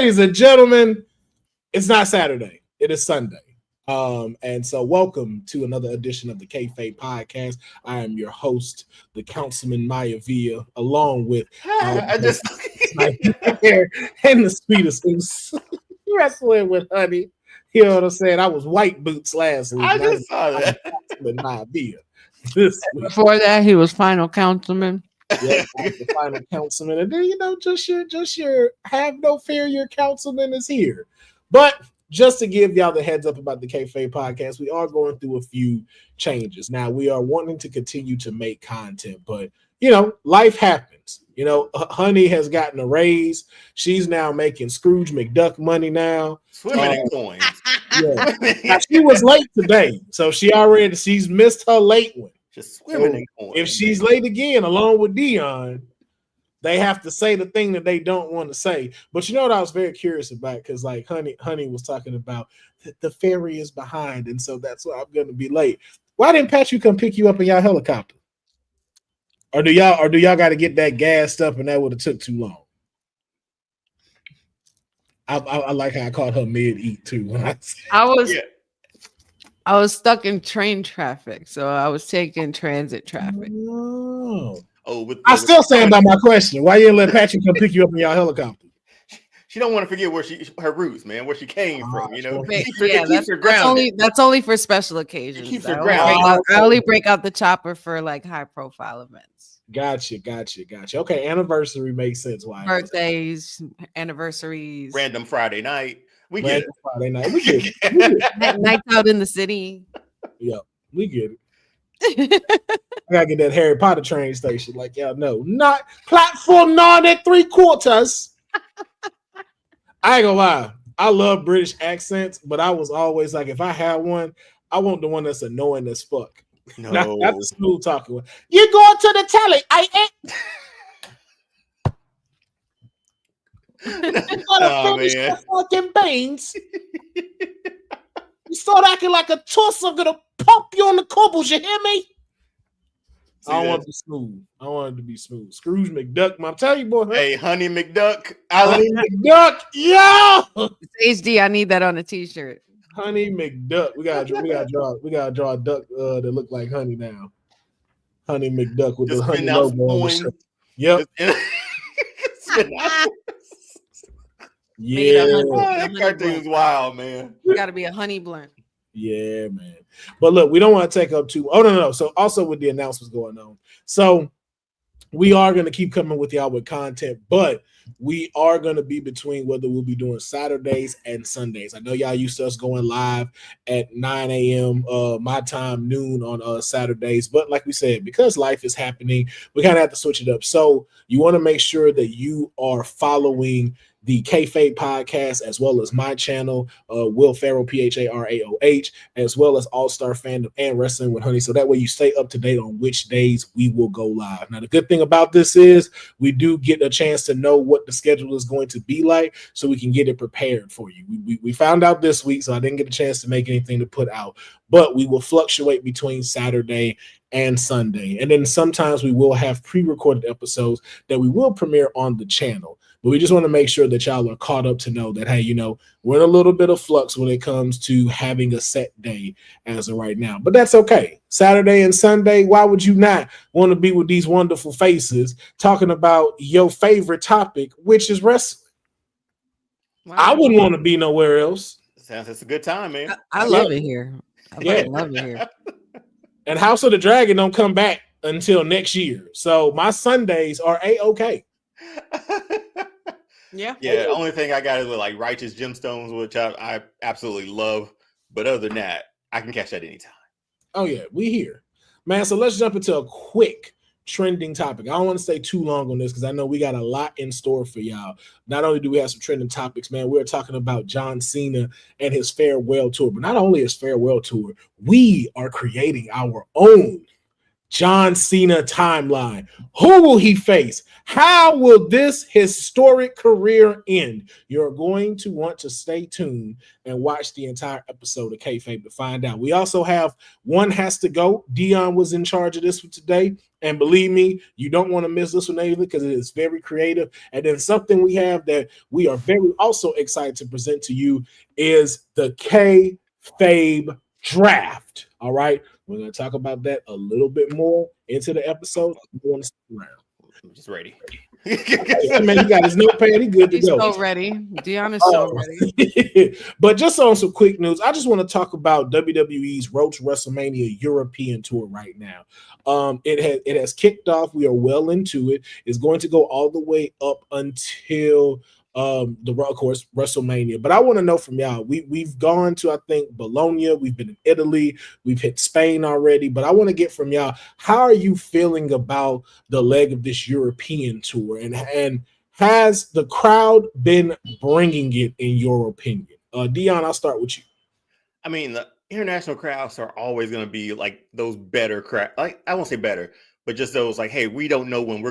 Ladies and gentlemen, it's not Saturday. It is Sunday. And so welcome to another edition of the Kayfabe Podcast. I am your host, the Councilman Maya Villa, along with and the sweetest who's wrestling with honey. You know what I'm saying? I was white boots last week. I just saw that. Councilman Maya Villa. Before that, he was final councilman. Yeah, the final councilman. And then, just your have no fear, your councilman is here. But just to give y'all the heads up about the Kayfabe Podcast, we are going through a few changes. Now, we are wanting to continue to make content, but, life happens. Honey has gotten a raise. She's now making Scrooge McDuck money now. Swimming in coins. Yeah. Now, she was late today, so she's missed her late one. Just swimming in coins. If she's late again, along with Deonne, they have to say the thing that they don't want to say. But you know what I was very curious about? Because like Honey was talking about the ferry is behind, and so that's why I'm going to be late. Why didn't Patrick come pick you up in y'all helicopter? Or do y'all got to get that gassed up, and that would have took too long? I like how I called her mid-eat too. When I was stuck in train traffic, so I was taking transit traffic. I still stand by my question. Why you didn't let Patrick come pick you up in your helicopter? She don't want to forget her roots, man, where she came from. That's only for special occasions. Keeps her grounded. I only break out the chopper for like high profile events. Gotcha. Okay, anniversary makes sense. Why? Birthdays, anniversaries, random Friday night. We get it. Nights out in the city. Yeah, we get it. I gotta get that Harry Potter train station. Like, y'all know, not platform 9 3/4. I ain't gonna lie. I love British accents, but I was always like, if I had one, I want the one that's annoying as fuck. No, not the smooth talking one. You going to the telly? I ain't. You gotta finish your fucking beans. You start acting like a tuss, I'm gonna pump you on the cobbles, you hear me? I want it to be smooth. I want it to be smooth. Scrooge McDuck, I'm telling you, boy. Hey, Honey McDuck. Honey McDuck, yo! It's HD, I need that on a t-shirt. Honey McDuck. We gotta draw a duck that look like honey now. Honey McDuck with the honey logo on the shirt. Yep. Yeah, that cartoon's wild, man. You got to be a honey blend. Yeah, man. But look, we don't want to take up too. Oh no. So also with the announcements going on, so we are going to keep coming with y'all with content, but we are going to be between whether we'll be doing Saturdays and Sundays. I know y'all used to us going live at 9 a.m. My time, noon on Saturdays. But like we said, because life is happening, we kind of have to switch it up. So you want to make sure that you are following the Kayfabe Podcast, as well as my channel, Will Pharaoh, Pharaoh, as well as All Star Fandom and Wrestling with Honey. So that way you stay up to date on which days we will go live. Now, the good thing about this is we do get a chance to know what the schedule is going to be like, so we can get it prepared for you. We found out this week, so I didn't get a chance to make anything to put out, but we will fluctuate between Saturday and Sunday. And then sometimes we will have pre-recorded episodes that we will premiere on the channel. But we just want to make sure that y'all are caught up to know that, hey, we're in a little bit of flux when it comes to having a set day as of right now. But that's okay. Saturday and Sunday, why would you not want to be with these wonderful faces talking about your favorite topic, which is wrestling? Wow. I wouldn't want to be nowhere else. Sounds it's a good time, man. I love it here. I love it here. And House of the Dragon don't come back until next year. So my Sundays are A-okay. Yeah. The only thing I got is with like Righteous Gemstones, which I absolutely love. But other than that, I can catch that anytime. Oh yeah, we here, man. So let's jump into a quick trending topic. I don't want to stay too long on this because I know we got a lot in store for y'all. Not only do we have some trending topics, man, we're talking about John Cena and his farewell tour. But not only his farewell tour, we are creating our own John Cena timeline. Who will he face? How will this historic career end? You're going to want to stay tuned and watch the entire episode of Kayfabe to find out. We also have One Has to Go. Deonne was in charge of this one today. And believe me, you don't want to miss this one either because it is very creative. And then something we have that we are very also excited to present to you is the Kayfabe draft. All right. We're going to talk about that a little bit more into the episode. You want to stick around. I'm just ready. Man, he got his notepad. He good to He's go. so ready. Deonne is so ready. But just on some quick news, I just want to talk about WWE's Road to WrestleMania European tour right now. It has kicked off. We are well into it. It's going to go all the way up until of course WrestleMania. But I want to know from y'all. We've gone to, I think, Bologna. We've been in Italy. We've hit Spain already. But I want to get from y'all, how are you feeling about the leg of this European tour, and has the crowd been bringing it in your opinion? Deonne, I'll start with you. I mean, the international crowds are always going to be like those better crowd. Like, I won't say better, but just those like, hey, we don't know when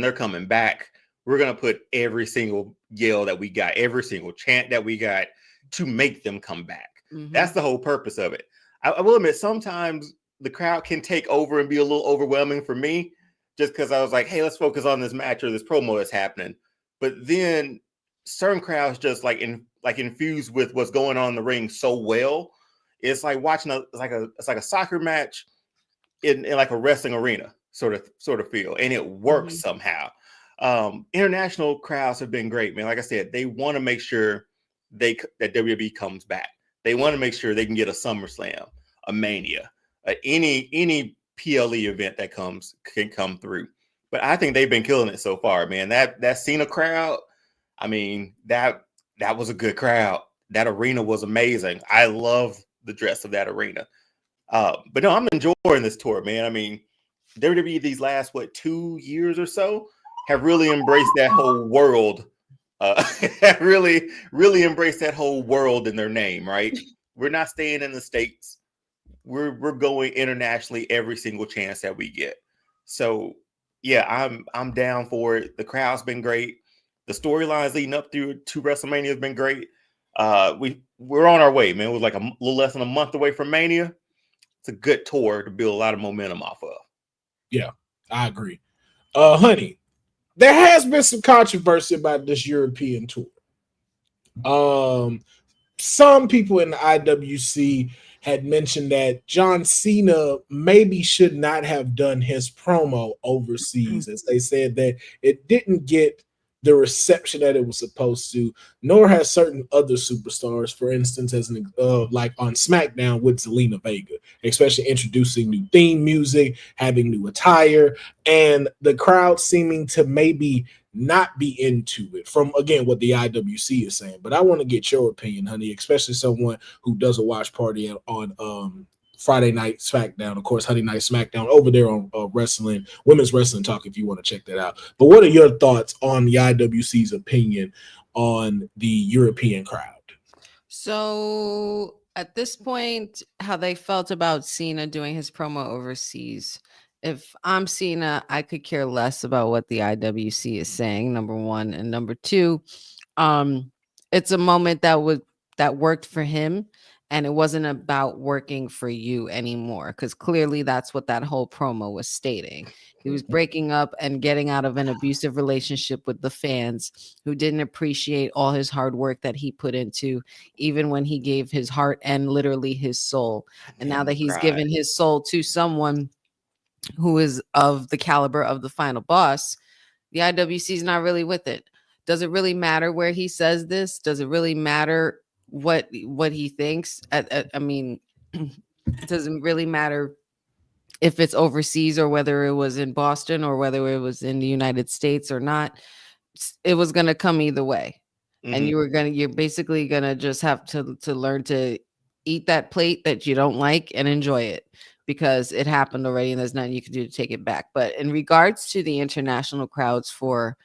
they're coming back. We're going to put every single yell that we got, every single chant that we got to make them come back. Mm-hmm. That's the whole purpose of it. I will admit, sometimes the crowd can take over and be a little overwhelming for me, just because I was like, hey, let's focus on this match or this promo that's happening. But then certain crowds just infused with what's going on in the ring so well. It's like watching it's like a soccer match in like a wrestling arena sort of feel, and it works somehow. International crowds have been great, man. Like I said, they want to make sure that WWE comes back. They want to make sure they can get a SummerSlam, a Mania, any PLE event that can come through. But I think they've been killing it so far, man. That Cena crowd, I mean, that was a good crowd. That arena was amazing. I love the dress of that arena. But no, I'm enjoying this tour, man. I mean, WWE these last 2 years or so have really embraced that whole world. Have really embraced that whole world in their name, right? We're not staying in the States. We're going internationally every single chance that we get. So yeah, I'm down for it. The crowd's been great. The storylines leading up to WrestleMania has been great. We're on our way, man. We're like a little less than a month away from Mania. It's a good tour to build a lot of momentum off of. Yeah, I agree. Honey, there has been some controversy about this European tour. Some people in the IWC had mentioned that John Cena maybe should not have done his promo overseas, as they said that it didn't get the reception that it was supposed to, nor has certain other superstars, for instance, as like on SmackDown with Zelina Vega, especially introducing new theme music, having new attire, and the crowd seeming to maybe not be into it from, again, what the IWC is saying. But I want to get your opinion, honey, especially someone who does a watch party on Friday Night SmackDown. Of course, Honey Night SmackDown over there on Women's Wrestling Talk, if you want to check that out. But what are your thoughts on the IWC's opinion on the European crowd? So at this point, how they felt about Cena doing his promo overseas. If I'm Cena, I could care less about what the IWC is saying, number one. And number two, it's a moment that worked for him. And it wasn't about working for you anymore, because clearly that's what that whole promo was stating. He was breaking up and getting out of an abusive relationship with the fans who didn't appreciate all his hard work that he put into, even when he gave his heart and literally his soul. And now that he's given his soul to someone who is of the caliber of the final boss, the IWC is not really with it. Does it really matter where he says this? Does it really matter what he thinks? I mean, it doesn't really matter if it's overseas or whether it was in Boston or whether it was in the United States or not. It was going to come either way. And you're basically going to just have to learn to eat that plate that you don't like and enjoy it, because it happened already and there's nothing you can do to take it back. But in regards to the international crowds for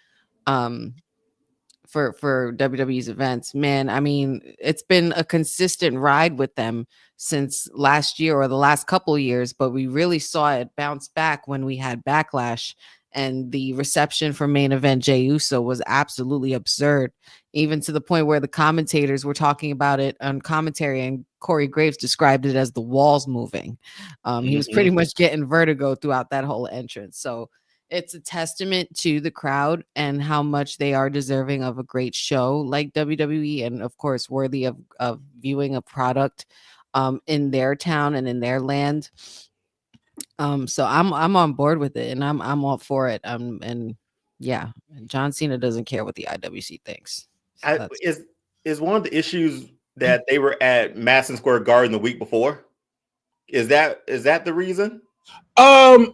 for WWE's events. Man, I mean, it's been a consistent ride with them since last year or the last couple of years, but we really saw it bounce back when we had Backlash, and the reception for main event Jey Uso was absolutely absurd, even to the point where the commentators were talking about it on commentary, and Corey Graves described it as the walls moving. He was pretty much getting vertigo throughout that whole entrance. So it's a testament to the crowd and how much they are deserving of a great show like WWE, and of course worthy of viewing a product in their town and in their land. So I'm on board with it, and I'm all for it. And yeah, John Cena doesn't care what the IWC thinks. So that's Is one of the issues that they were at Madison Square Garden the week before? Is that the reason? I'm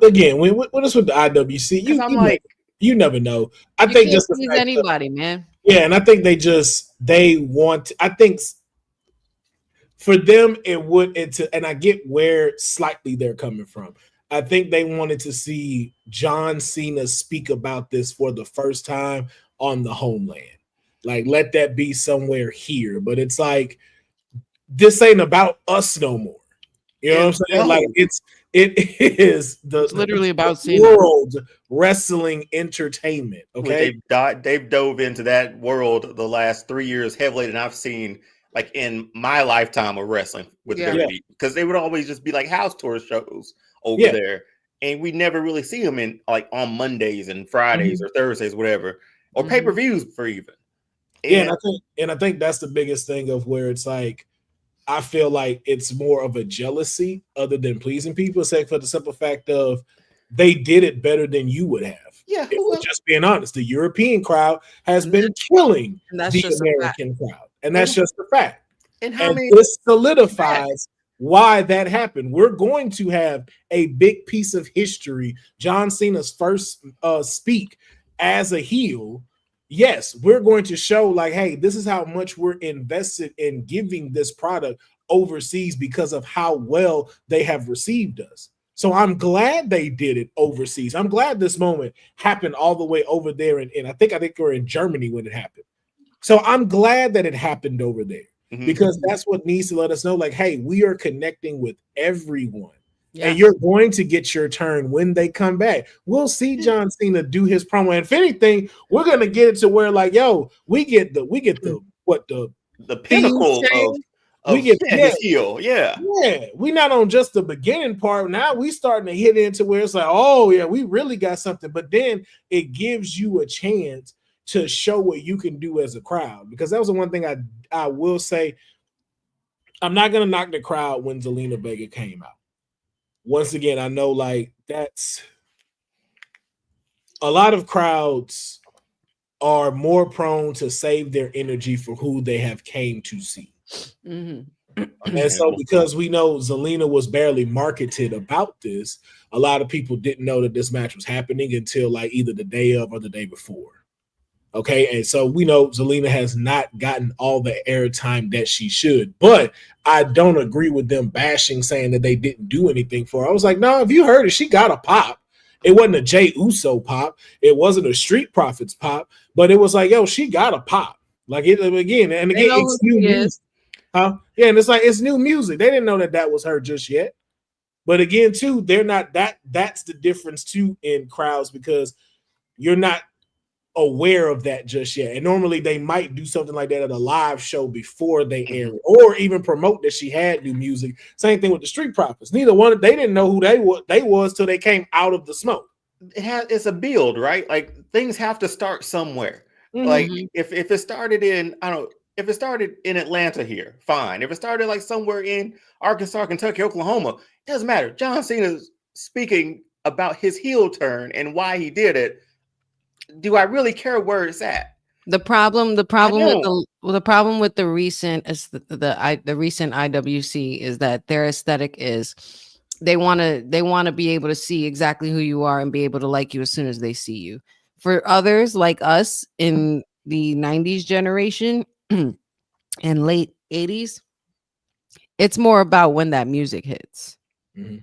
again when it's with the IWC, you never know. I think just the fact anybody, man. Yeah, and I think they want. I think for them and I get where slightly they're coming from. I think they wanted to see John Cena speak about this for the first time on the homeland. Like, let that be somewhere here. But it's like, this ain't about us no more. You know what I'm saying? No. Like, it is it's literally about world wrestling entertainment. Okay, they've dove into that world the last 3 years heavily than I've seen like in my lifetime of wrestling with WWE, because they would always just be like house tour shows over there, and we never really see them in like on Mondays and Fridays or Thursdays, whatever, or pay-per-views for even. And I think that's the biggest thing of where it's like, I feel like it's more of a jealousy other than pleasing people, say for the simple fact of they did it better than you would have. Yeah, just being honest, the European crowd has been killing the American crowd, and that's just the fact. And this solidifies why that happened. We're going to have a big piece of history. John Cena's first speak as a heel. Yes, we're going to show like, hey, this is how much we're invested in giving this product overseas because of how well they have received us. So I'm glad they did it overseas. I'm glad this moment happened all the way over there. And I think we're in Germany when it happened. So I'm glad that it happened over there because that's what needs to let us know, like, hey, we are connecting with everyone. Yeah. And you're going to get your turn when they come back. We'll see John Cena do his promo. And if anything, we're gonna get it to where, like, yo, we get the pinnacle of his heel. Yeah. We not on just the beginning part. Now we starting to hit into where it's like, oh yeah, we really got something. But then it gives you a chance to show what you can do as a crowd. Because that was the one thing I will say. I'm not gonna knock the crowd when Zelina Vega came out. Once again, I know like that's a lot of crowds are more prone to save their energy for who they have came to see. And so because we know Zelina was barely marketed about this, a lot of people didn't know that this match was happening until like either the day of or the day before. Okay, and so we know Zelina has not gotten all the airtime that she should, but I don't agree with them bashing, saying that they didn't do anything for her. I was like, no, if you heard it, she got a pop. It wasn't a Jey Uso pop. It wasn't a Street Profits pop, but it was like, yo, she got a pop. Like it again, and again, it's new music. Huh? Yeah, and it's like it's new music. They didn't know that was her just yet. But again, too, they're not that's the difference too in crowds, because you're not aware of that just yet. And normally they might do something like that at a live show before they air it, or even promote that she had new music. Same thing with the Street Profits. Neither one, they didn't know who they was till they came out of the smoke. It's a build, right? Like things have to start somewhere. Like if it started in, I don't know, if it started in Atlanta here, fine. If it started like somewhere in Arkansas, Kentucky, Oklahoma, it doesn't matter. John Cena's speaking about his heel turn and why he did it. Do I really care where it's at? The problem with the recent the recent IWC is that their aesthetic is they want to be able to see exactly who you are and be able to like you as soon as they see you. For others like us in the 90s generation and late 80s, it's more about when that music hits. You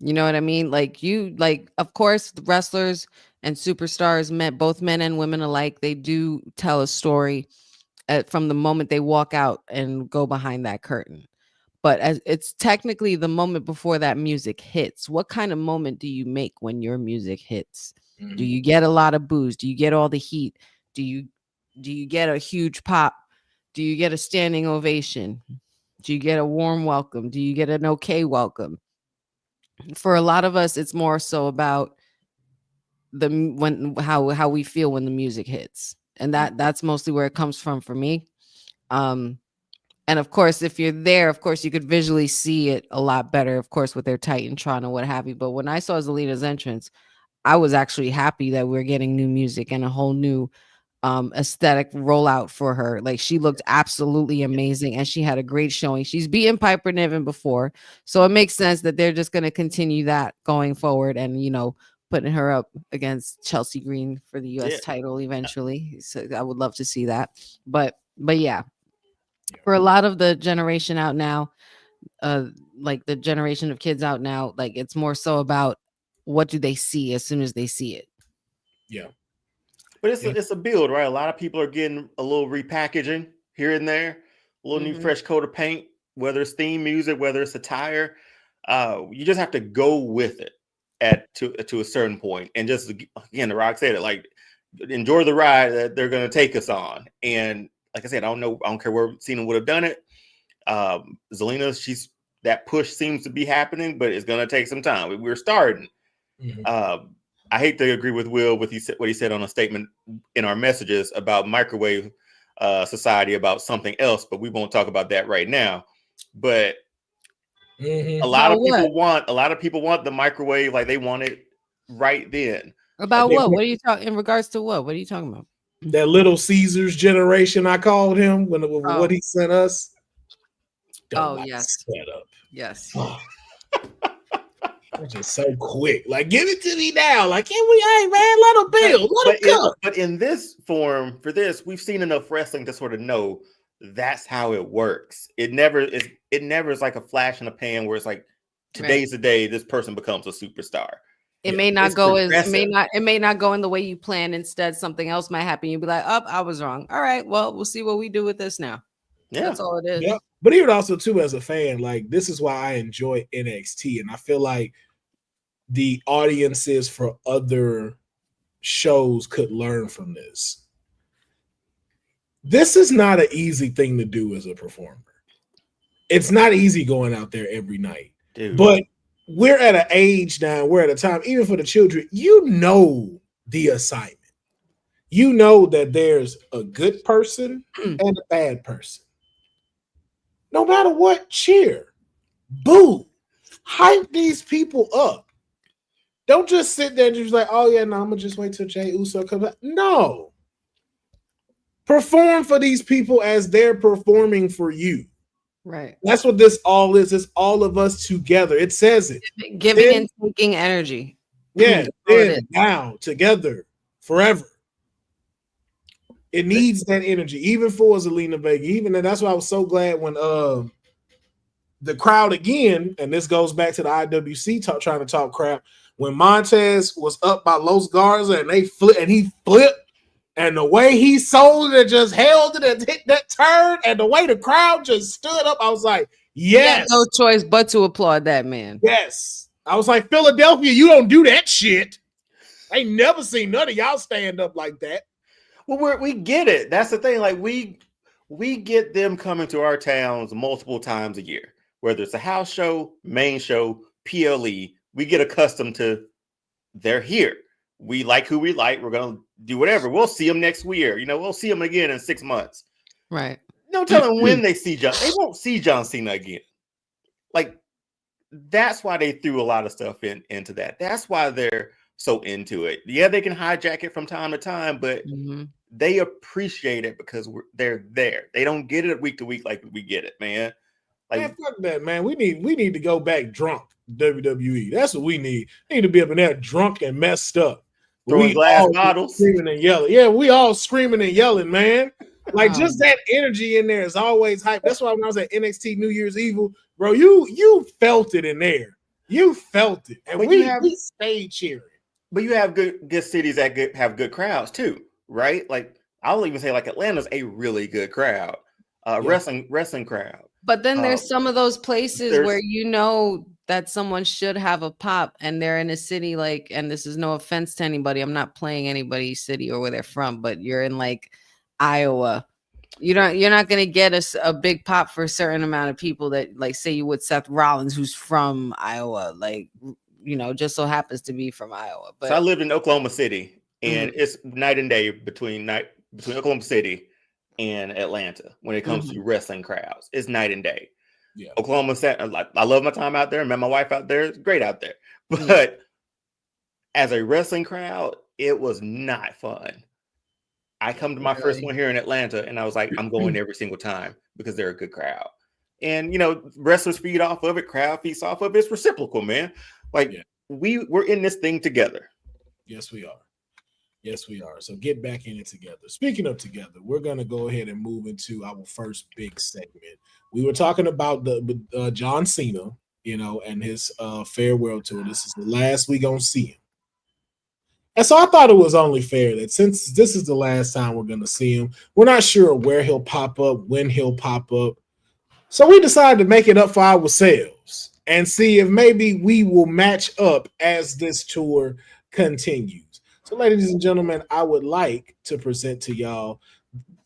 know what I mean? Like of course, the wrestlers and superstars, both men and women alike, they do tell a story from the moment they walk out and go behind that curtain. But as it's technically the moment before that music hits. What kind of moment do you make when your music hits? Do you get a lot of boos? Do you get all the heat? Do you get a huge pop? Do you get a standing ovation? Do you get a warm welcome? Do you get an okay welcome? For a lot of us, it's more so about how we feel when the music hits, and that's mostly where it comes from for me. And of course, if you're there, of course, you could visually see it a lot better, of course, with their Titantron or what have you. But when I saw Zelina's entrance, I was actually happy that we're getting new music and a whole new aesthetic rollout for her. Like, she looked absolutely amazing and she had a great showing. She's beaten Piper Niven before, so it makes sense that they're just going to continue that going forward, and putting her up against Chelsea Green for the US title eventually. So I would love to see that. But yeah, for a lot of the generation out now, like the generation of kids out now, like, it's more so about what do they see as soon as they see it. Yeah. But it's a build, right? A lot of people are getting a little repackaging here and there, a little new fresh coat of paint, whether it's theme music, whether it's attire. You just have to go with it to a certain point. And just, again, The Rock said it, like, enjoy the ride that they're going to take us on. And like I said, I don't care where Cena would have done it. Zelina, that push seems to be happening, but it's going to take some time. We're starting. I hate to agree with Will with what he said on a statement in our messages about microwave society, about something else, but we won't talk about that right now. But a lot of people want the microwave, like they want it right then. About what? What are you talking in regards to? What are you talking about? That Little Caesars generation, I called him what he sent us. Yes. Setup. Yes. Just so quick. Like, give it to me now. Like, can we? Hey, man, let them build. Let them cook. But in this form, for this, we've seen enough wrestling to sort of know that's how it works. It never is like a flash in the pan where it's like, today's the day this person becomes a superstar. It may not go it may not go in the way you plan. Instead, something else might happen. You'll be like, "Oh, I was wrong. All right, well, we'll see what we do with this now." Yeah, that's all it is. Yeah. But even also too, as a fan, like, this is why I enjoy NXT, and I feel like the audiences for other shows could learn from this. This is not an easy thing to do as a performer. It's not easy going out there every night. Dude. But we're at an age now, we're at a time, even for the children, the assignment. You know that there's a good person and a bad person. No matter what, cheer, boo, hype these people up. Don't just sit there and just like, oh yeah, no, I'm gonna just wait till Jey Uso comes back. No. Perform for these people as they're performing for you. Right. That's what this all is. It's all of us together. It says it. Giving and taking energy. Yeah, then, now, together, forever. It needs that energy, even for Zelina Vega. And that's why I was so glad when the crowd again, and this goes back to the IWC trying to talk crap, when Montez was up by Los Garza and he flipped, and the way he sold it and just held it and hit that turn, and the way the crowd just stood up, I was like, yes. No choice but to applaud that man. Yes. I was like, Philadelphia, you don't do that shit. I ain't never seen none of y'all stand up like that. Well, we get it. That's the thing. Like, we get them coming to our towns multiple times a year, whether it's a house show, main show, PLE. We get accustomed to they're here. We like who we like. We're gonna do whatever. We'll see them next year. We'll see them again in 6 months. Right. No telling when they see John. They won't see John Cena again. Like, that's why they threw a lot of stuff into that. That's why they're so into it. Yeah, they can hijack it from time to time, but they appreciate it because they're there. They don't get it week to week like we get it, man. Like, man, fuck that, man. We need to go back drunk. WWE. That's what we need. We need to be up in there drunk and messed up. Throwing glass bottles, screaming and yelling. Yeah, we all screaming and yelling, man. Like, just that energy in there is always hype. That's why when I was at NXT New Year's Evil, bro, you felt it in there. You felt it, and we stayed cheering. But you have good cities that have good crowds too, right? Like I'll even say like Atlanta's a really good crowd, wrestling crowd. But then Uh, there's some of those places where there's you know that someone should have a pop and they're in a city like, and this is no offense to anybody, I'm not playing anybody's city or where they're from, but you're in like Iowa. You're not going to get a big pop for a certain amount of people that, like, say you would Seth Rollins, who's from Iowa, like, just so happens to be from Iowa. so I But lived in Oklahoma City, and it's night and day between Oklahoma City and Atlanta when it comes to wrestling crowds. It's night and day. Yeah. Oklahoma City, I love my time out there. Met my wife out there. It's great out there. But as a wrestling crowd, it was not fun. I come to my first one here in Atlanta, and I was like, I'm going every single time because they're a good crowd. And, wrestlers feed off of it. Crowd feeds off of it. It's reciprocal, man. Like, we're in this thing together. Yes, we are. Yes, we are. So get back in it together. Speaking of together, we're going to go ahead and move into our first big segment. We were talking about the John Cena, and his farewell tour. This is the last we going to see him. And so I thought it was only fair that since this is the last time we're going to see him, we're not sure where he'll pop up, when he'll pop up. So we decided to make it up for ourselves and see if maybe we will match up as this tour continues. So, ladies and gentlemen, I would like to present to y'all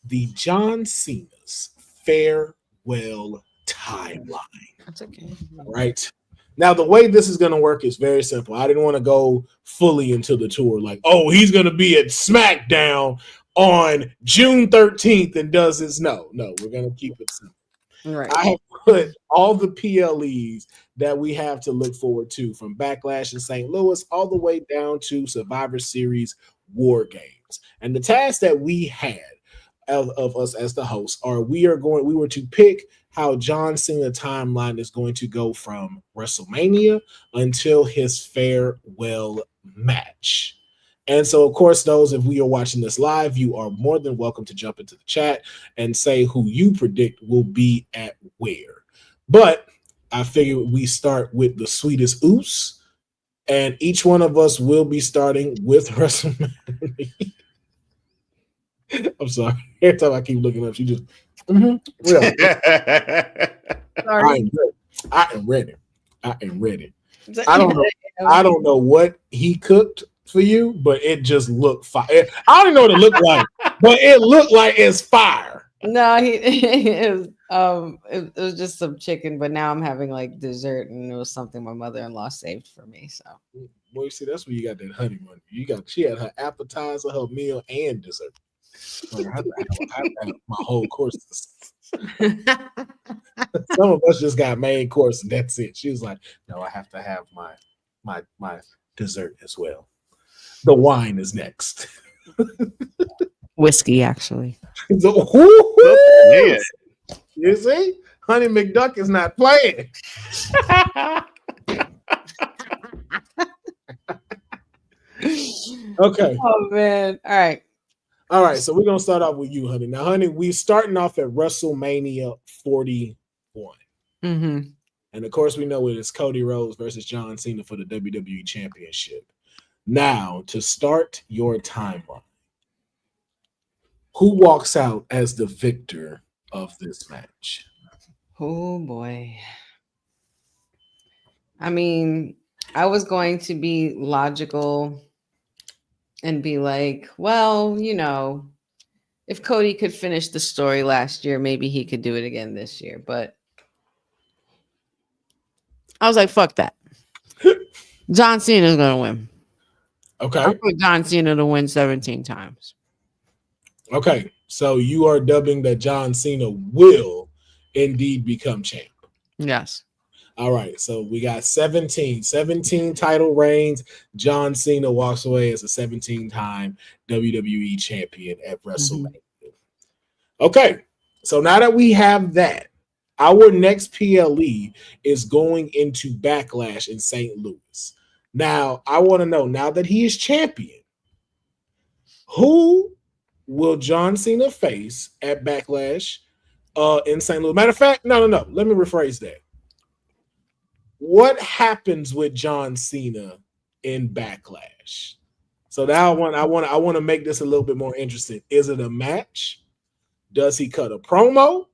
the John Cena's farewell timeline. that's okay. All right. Now, the way this is going to work is very simple. I didn't want to go fully into the tour like, oh, he's going to be at SmackDown on June 13th and does his. No, we're going to keep it simple. Right. I have put all the PLEs that we have to look forward to from Backlash in St. Louis all the way down to Survivor Series War Games. And the task that we had of us as the hosts are we were to pick how John Cena timeline is going to go from WrestleMania until his farewell match. And so, of course, those, if we are watching this live, you are more than welcome to jump into the chat and say who you predict will be at where. But I figured we start with the sweetest oos, and each one of us will be starting with WrestleMania. I'm sorry. Every time I keep looking up, she just, Sorry. I am ready. I don't know what he cooked for you, but it just looked fire. I don't know what it looked like, but it looked like it's fire. No, it was just some chicken, but now I'm having like dessert, and it was something my mother-in-law saved for me. So, boy, see, that's where you got that honey money. She had her appetizer, her meal, and dessert. Like, I have my whole course. Some of us just got main course, and that's it. She was like, "No, I have to have my dessert as well. The wine is next." whiskey, actually. You see, Honey McDuck is not playing. Okay. Oh man! All right. So we're gonna start off with you, Honey. Now, Honey, we're starting off at WrestleMania 41. Mm-hmm. And of course, we know it is Cody Rhodes versus John Cena for the WWE Championship. Now, to start your timeline, who walks out as the victor of this match? Oh boy. I mean, I was going to be logical and be like, well, if Cody could finish the story last year, maybe he could do it again this year. But I was like, fuck that. John Cena's going to win. Okay. I put John Cena to win 17 times. Okay. So you are dubbing that John Cena will indeed become champ. Yes. All right. So we got 17 title reigns. John Cena walks away as a 17-time WWE champion at WrestleMania. Mm-hmm. Okay. So now that we have that, our next PLE is going into Backlash in St. Louis. Now, I want to know, now that he is champion, who will John Cena face at Backlash in St. Louis? Matter of fact, no. Let me rephrase that. What happens with John Cena in Backlash. So now I want to make this a little bit more interesting. Is it a match? Does he cut a promo?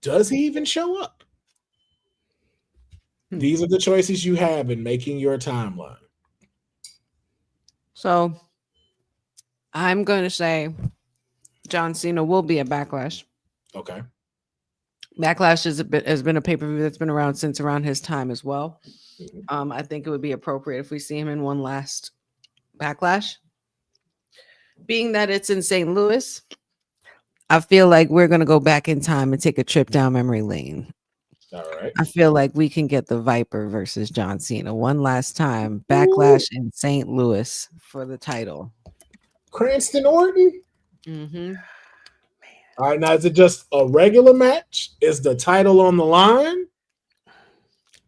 Does he even show up? These are the choices you have in making your timeline. So I'm going to say John Cena will be at Backlash. Okay. Backlash has been a pay-per-view that's been around since around his time as well. I think it would be appropriate if we see him in one last Backlash. Being that it's in St. Louis, I feel like we're going to go back in time and take a trip down memory lane. All right. I feel like we can get the Viper versus John Cena one last time. Backlash in St. Louis for the title. Cranston Orton? Mm-hmm. All right, now is it just a regular match? Is the title on the line?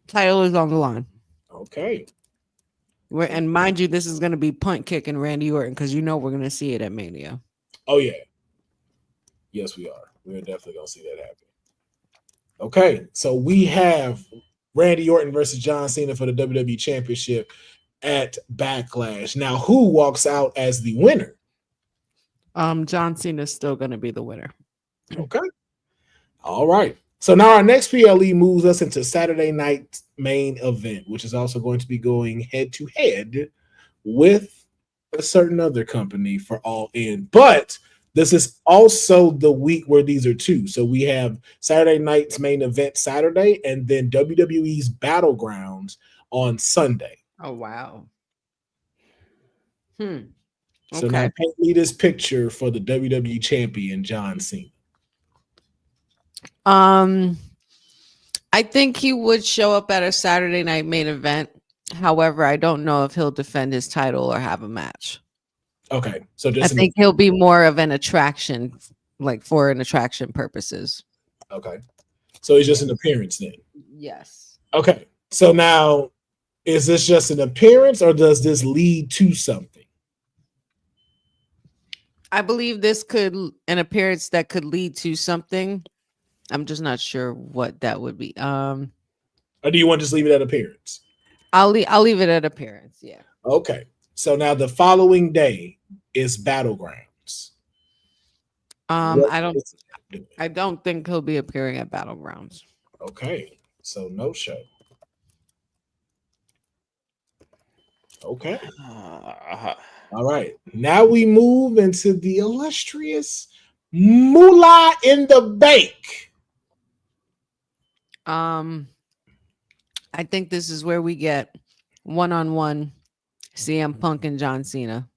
Title is on the line. Okay. And mind you, this is going to be punt kicking Randy Orton because we're going to see it at Mania. Oh, yeah. Yes, we are. We're definitely going to see that happen. Okay, so we have Randy Orton versus John Cena for the WWE Championship at Backlash. Now, who walks out as the winner? John Cena is still going to be the winner. Okay. All right. So now our next PLE moves us into Saturday night main event, which is also going to be going head to head with a certain other company for All In. But this is also the week where these are two. So we have Saturday night's main event Saturday and then WWE's Battlegrounds on Sunday. Oh, wow. So now paint me this picture for the WWE champion, John Cena. I think he would show up at a Saturday night main event. However, I don't know if he'll defend his title or have a match. Okay. So I think he'll be more of an attraction, like for an attraction purposes. Okay. So he's just an appearance then. Yes. Okay. So now, is this just an appearance or does this lead to something? I believe this an appearance that could lead to something. I'm just not sure what that would be. Or do you want to just leave it at appearance? I'll leave it at appearance. Yeah. Okay. So now the following day is Battlegrounds. I don't think he'll be appearing at Battlegrounds. Okay. So no show. Okay. All right. Now we move into the illustrious Moolah in the Bank. I think this is where we get one-on-one CM Punk and John Cena.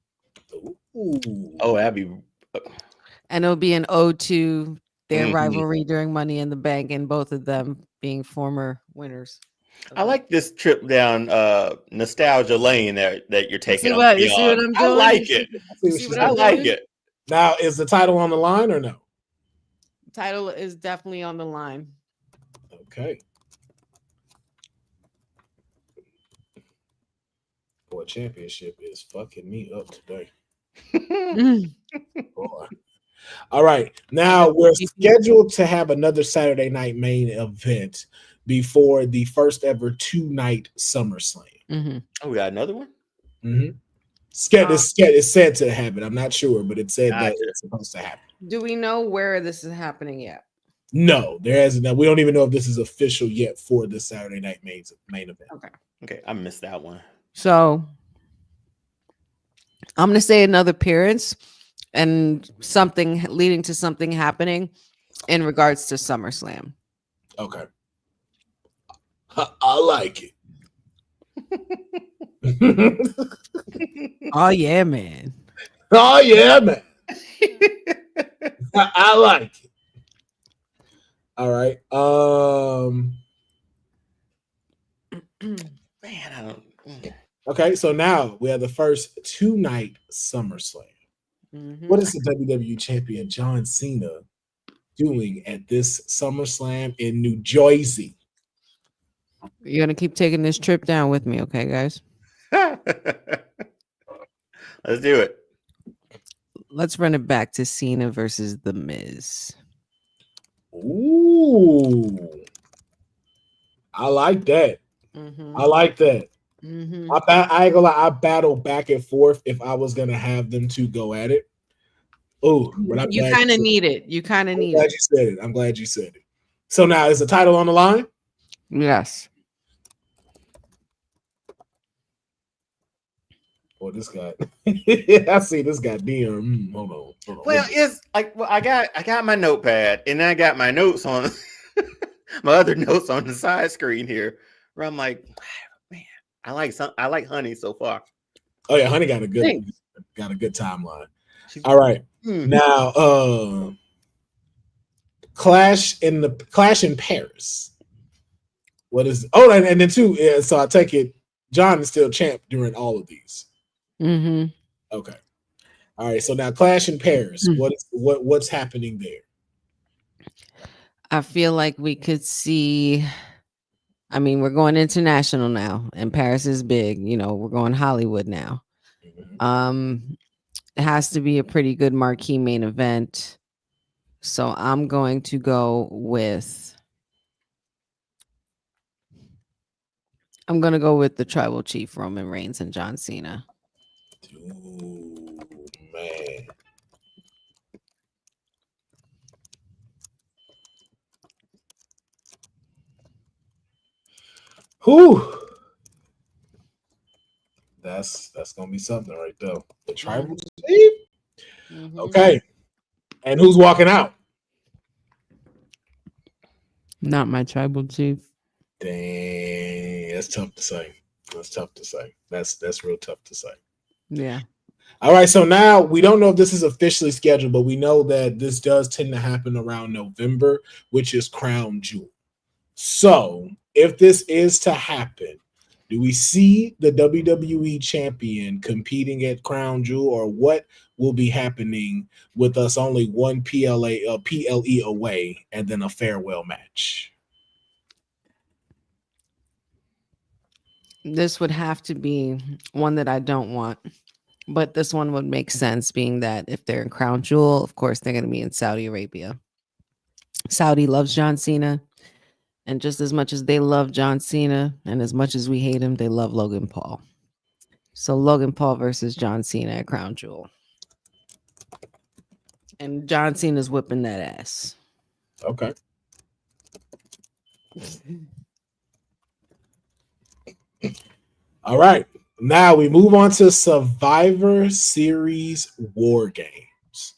Ooh. Oh, that'd be. And it'll be an ode to their rivalry during Money in the Bank and both of them being former winners. I like this trip down nostalgia lane that you're taking. You see what I'm doing? I like it. I like it. Now, is the title on the line or no? The title is definitely on the line. Okay. Boy, championship is fucking me up today. Boy. All right. Now we're scheduled to have another Saturday night main event before the first ever 2-night SummerSlam. Mm-hmm. Oh, we got another one? Mm-hmm. It's said to happen. I'm not sure, but it said that it's supposed to happen. Do we know where this is happening yet? No, there hasn't. We don't even know if this is official yet for the Saturday night main event. Okay, I missed that one. So I'm going to say another appearance and something leading to something happening in regards to SummerSlam. Okay. I like it. Oh, yeah, man. Oh, yeah, man. I like it. All right. Man, I don't. Okay, so now we have the first 2-night SummerSlam. Mm-hmm. What is the WWE champion John Cena doing at this SummerSlam in New Jersey? You're going to keep taking this trip down with me, okay, guys? Let's do it. Let's run it back to Cena versus The Miz. Ooh. I like that. Mm-hmm. I like that. Mm-hmm. I ain't gonna lie, I battle back and forth if I was gonna have them two go at it. Oh, but I'm You glad kind of need it. You kind of need glad it. you said it. I'm glad you said it. So now is the title on the line? Yes. Well, this guy, I see this guy. DM. Hold on. Well, it's like I got my notepad, and then I got my notes on my other notes on the side screen here, where I'm like, man, I like Honey so far. Oh yeah, Honey got a good Thanks. timeline. She's, All right, hmm. now Clash in Paris. What is? Oh, and then two. Yeah, so I take it. John is still champ during all of these. Mm-hmm. Okay. All right. So now Clash in Paris. What's happening there? I feel like we could see. I mean, we're going international now, and Paris is big. You know, we're going Hollywood now. It has to be a pretty good marquee main event. So I'm going to go with. I'm going to go with the Tribal Chief Roman Reigns and John Cena. Ooh, man. Whew. That's gonna be something right there. The Tribal Chief. Mm-hmm. Okay. And who's walking out? Not my Tribal Chief. Dang, that's tough to say. That's real tough to say. Yeah. All right, so now we don't know if this is officially scheduled, but we know that this does tend to happen around November, which is Crown Jewel. So if this is to happen, do we see the WWE champion competing at Crown Jewel, or what will be happening with us only one PLE away and then a farewell match? This would have to be one that I don't want. But this one would make sense, being that if they're in Crown Jewel, of course, they're going to be in Saudi Arabia. Saudi loves John Cena. And just as much as they love John Cena and as much as we hate him, they love Logan Paul. So Logan Paul versus John Cena at Crown Jewel. And John Cena's whipping that ass. Okay. All right. Now we move on to Survivor Series War Games.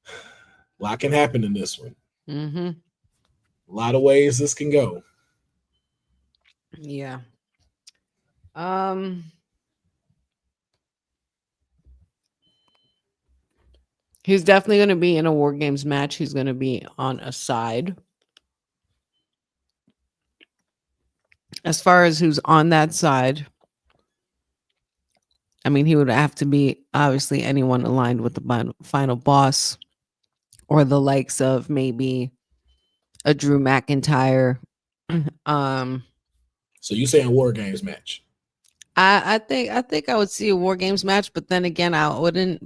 A lot can happen in this one. Mm-hmm. A lot of ways this can go. Yeah. He's definitely going to be in a War Games match. He's going to be on a side. As far as who's on that side, I mean, he would have to be obviously anyone aligned with the final boss, or the likes of maybe a Drew McIntyre. So you saying War Games match? I think I would see a War Games match, but then again, I wouldn't.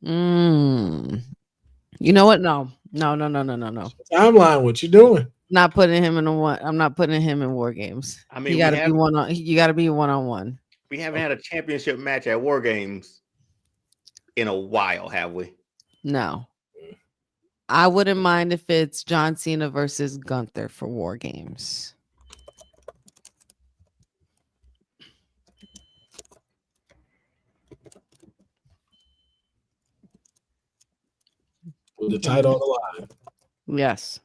You know what? No. Timeline, what you doing? Not putting him in a one. I'm not putting him in War Games. I mean, you got to be one on. You got to be 1-on-1. We haven't had a championship match at War Games in a while, have we? No. I wouldn't mind if it's John Cena versus Gunther for War Games. With the title on the line. Yes.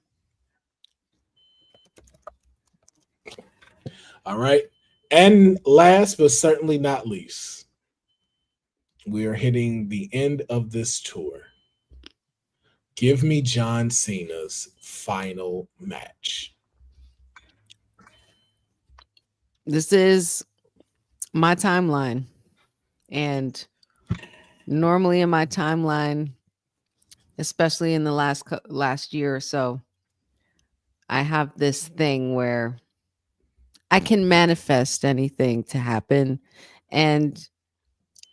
All right. And last but certainly not least, we are hitting the end of this tour. Give me John Cena's final match. This is my timeline. And normally in my timeline, especially in the last year or so, I have this thing where I can manifest anything to happen, and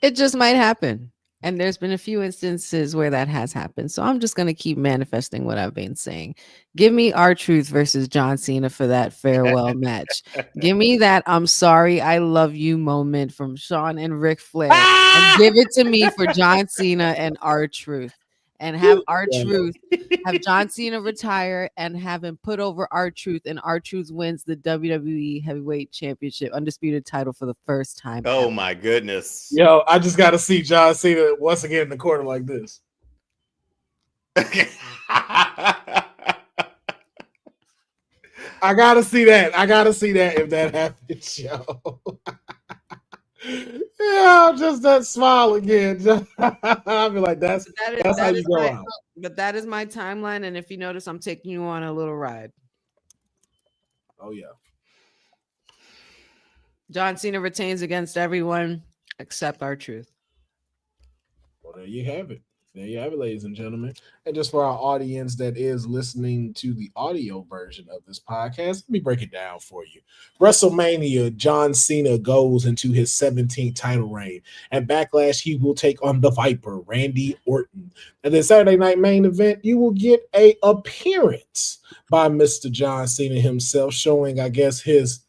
it just might happen. And there's been a few instances where that has happened. So I'm just going to keep manifesting what I've been saying. Give me R-Truth versus John Cena for that farewell match. Give me that I'm sorry, I love you moment from Shawn and Ric Flair. And give it to me for John Cena and R-Truth. And have R-Truth, have John Cena retire and have him put over R-Truth, and R-Truth wins the WWE Heavyweight Championship undisputed title for the first time. Oh ever. my goodness. Yo, I just got to see John Cena once again in the corner like this. I got to see that. I got to see that if that happens, yo. Yeah, just that smile again. I'll be like, that's how you go out. But that is my timeline. And if you notice, I'm taking you on a little ride. Oh, yeah. John Cena retains against everyone except R-Truth. Well, there you have it. There you have it, ladies and gentlemen. And just for our audience that is listening to the audio version of this podcast, let me break it down for you. WrestleMania, John Cena goes into his 17th title reign. At Backlash, he will take on the Viper, Randy Orton. And then Saturday Night Main Event, you will get an appearance by Mr. John Cena himself, showing, I guess, his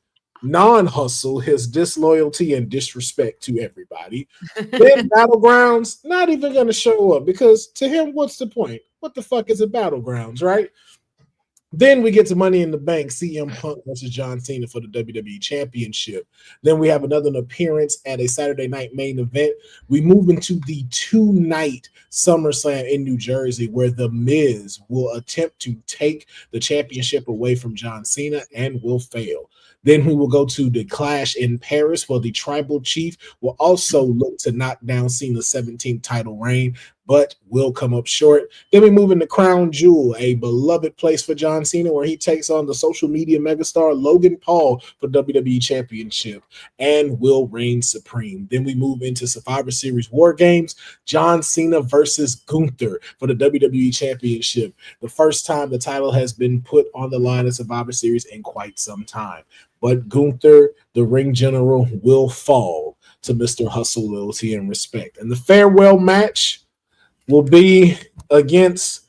non-hustle, his disloyalty and disrespect to everybody. Then Battlegrounds, not even going to show up because to him, what's the point? What the fuck is a Battlegrounds, right? Then we get to Money in the Bank, CM Punk versus John Cena for the WWE Championship. Then we have another appearance at a Saturday Night Main Event. We move into the 2-night SummerSlam in New Jersey, where The Miz will attempt to take the championship away from John Cena and will fail. Then we will go to the Clash in Paris, where the Tribal Chief will also look to knock down Cena's 17th title reign, but will come up short. Then we move into Crown Jewel, a beloved place for John Cena, where he takes on the social media megastar Logan Paul for WWE Championship and will reign supreme. Then we move into Survivor Series War Games, John Cena versus Gunther for the WWE Championship. The first time the title has been put on the line at Survivor Series in quite some time. But Gunther, the ring general, will fall to Mr. Hustle, Loyalty, and Respect. And the farewell match will be against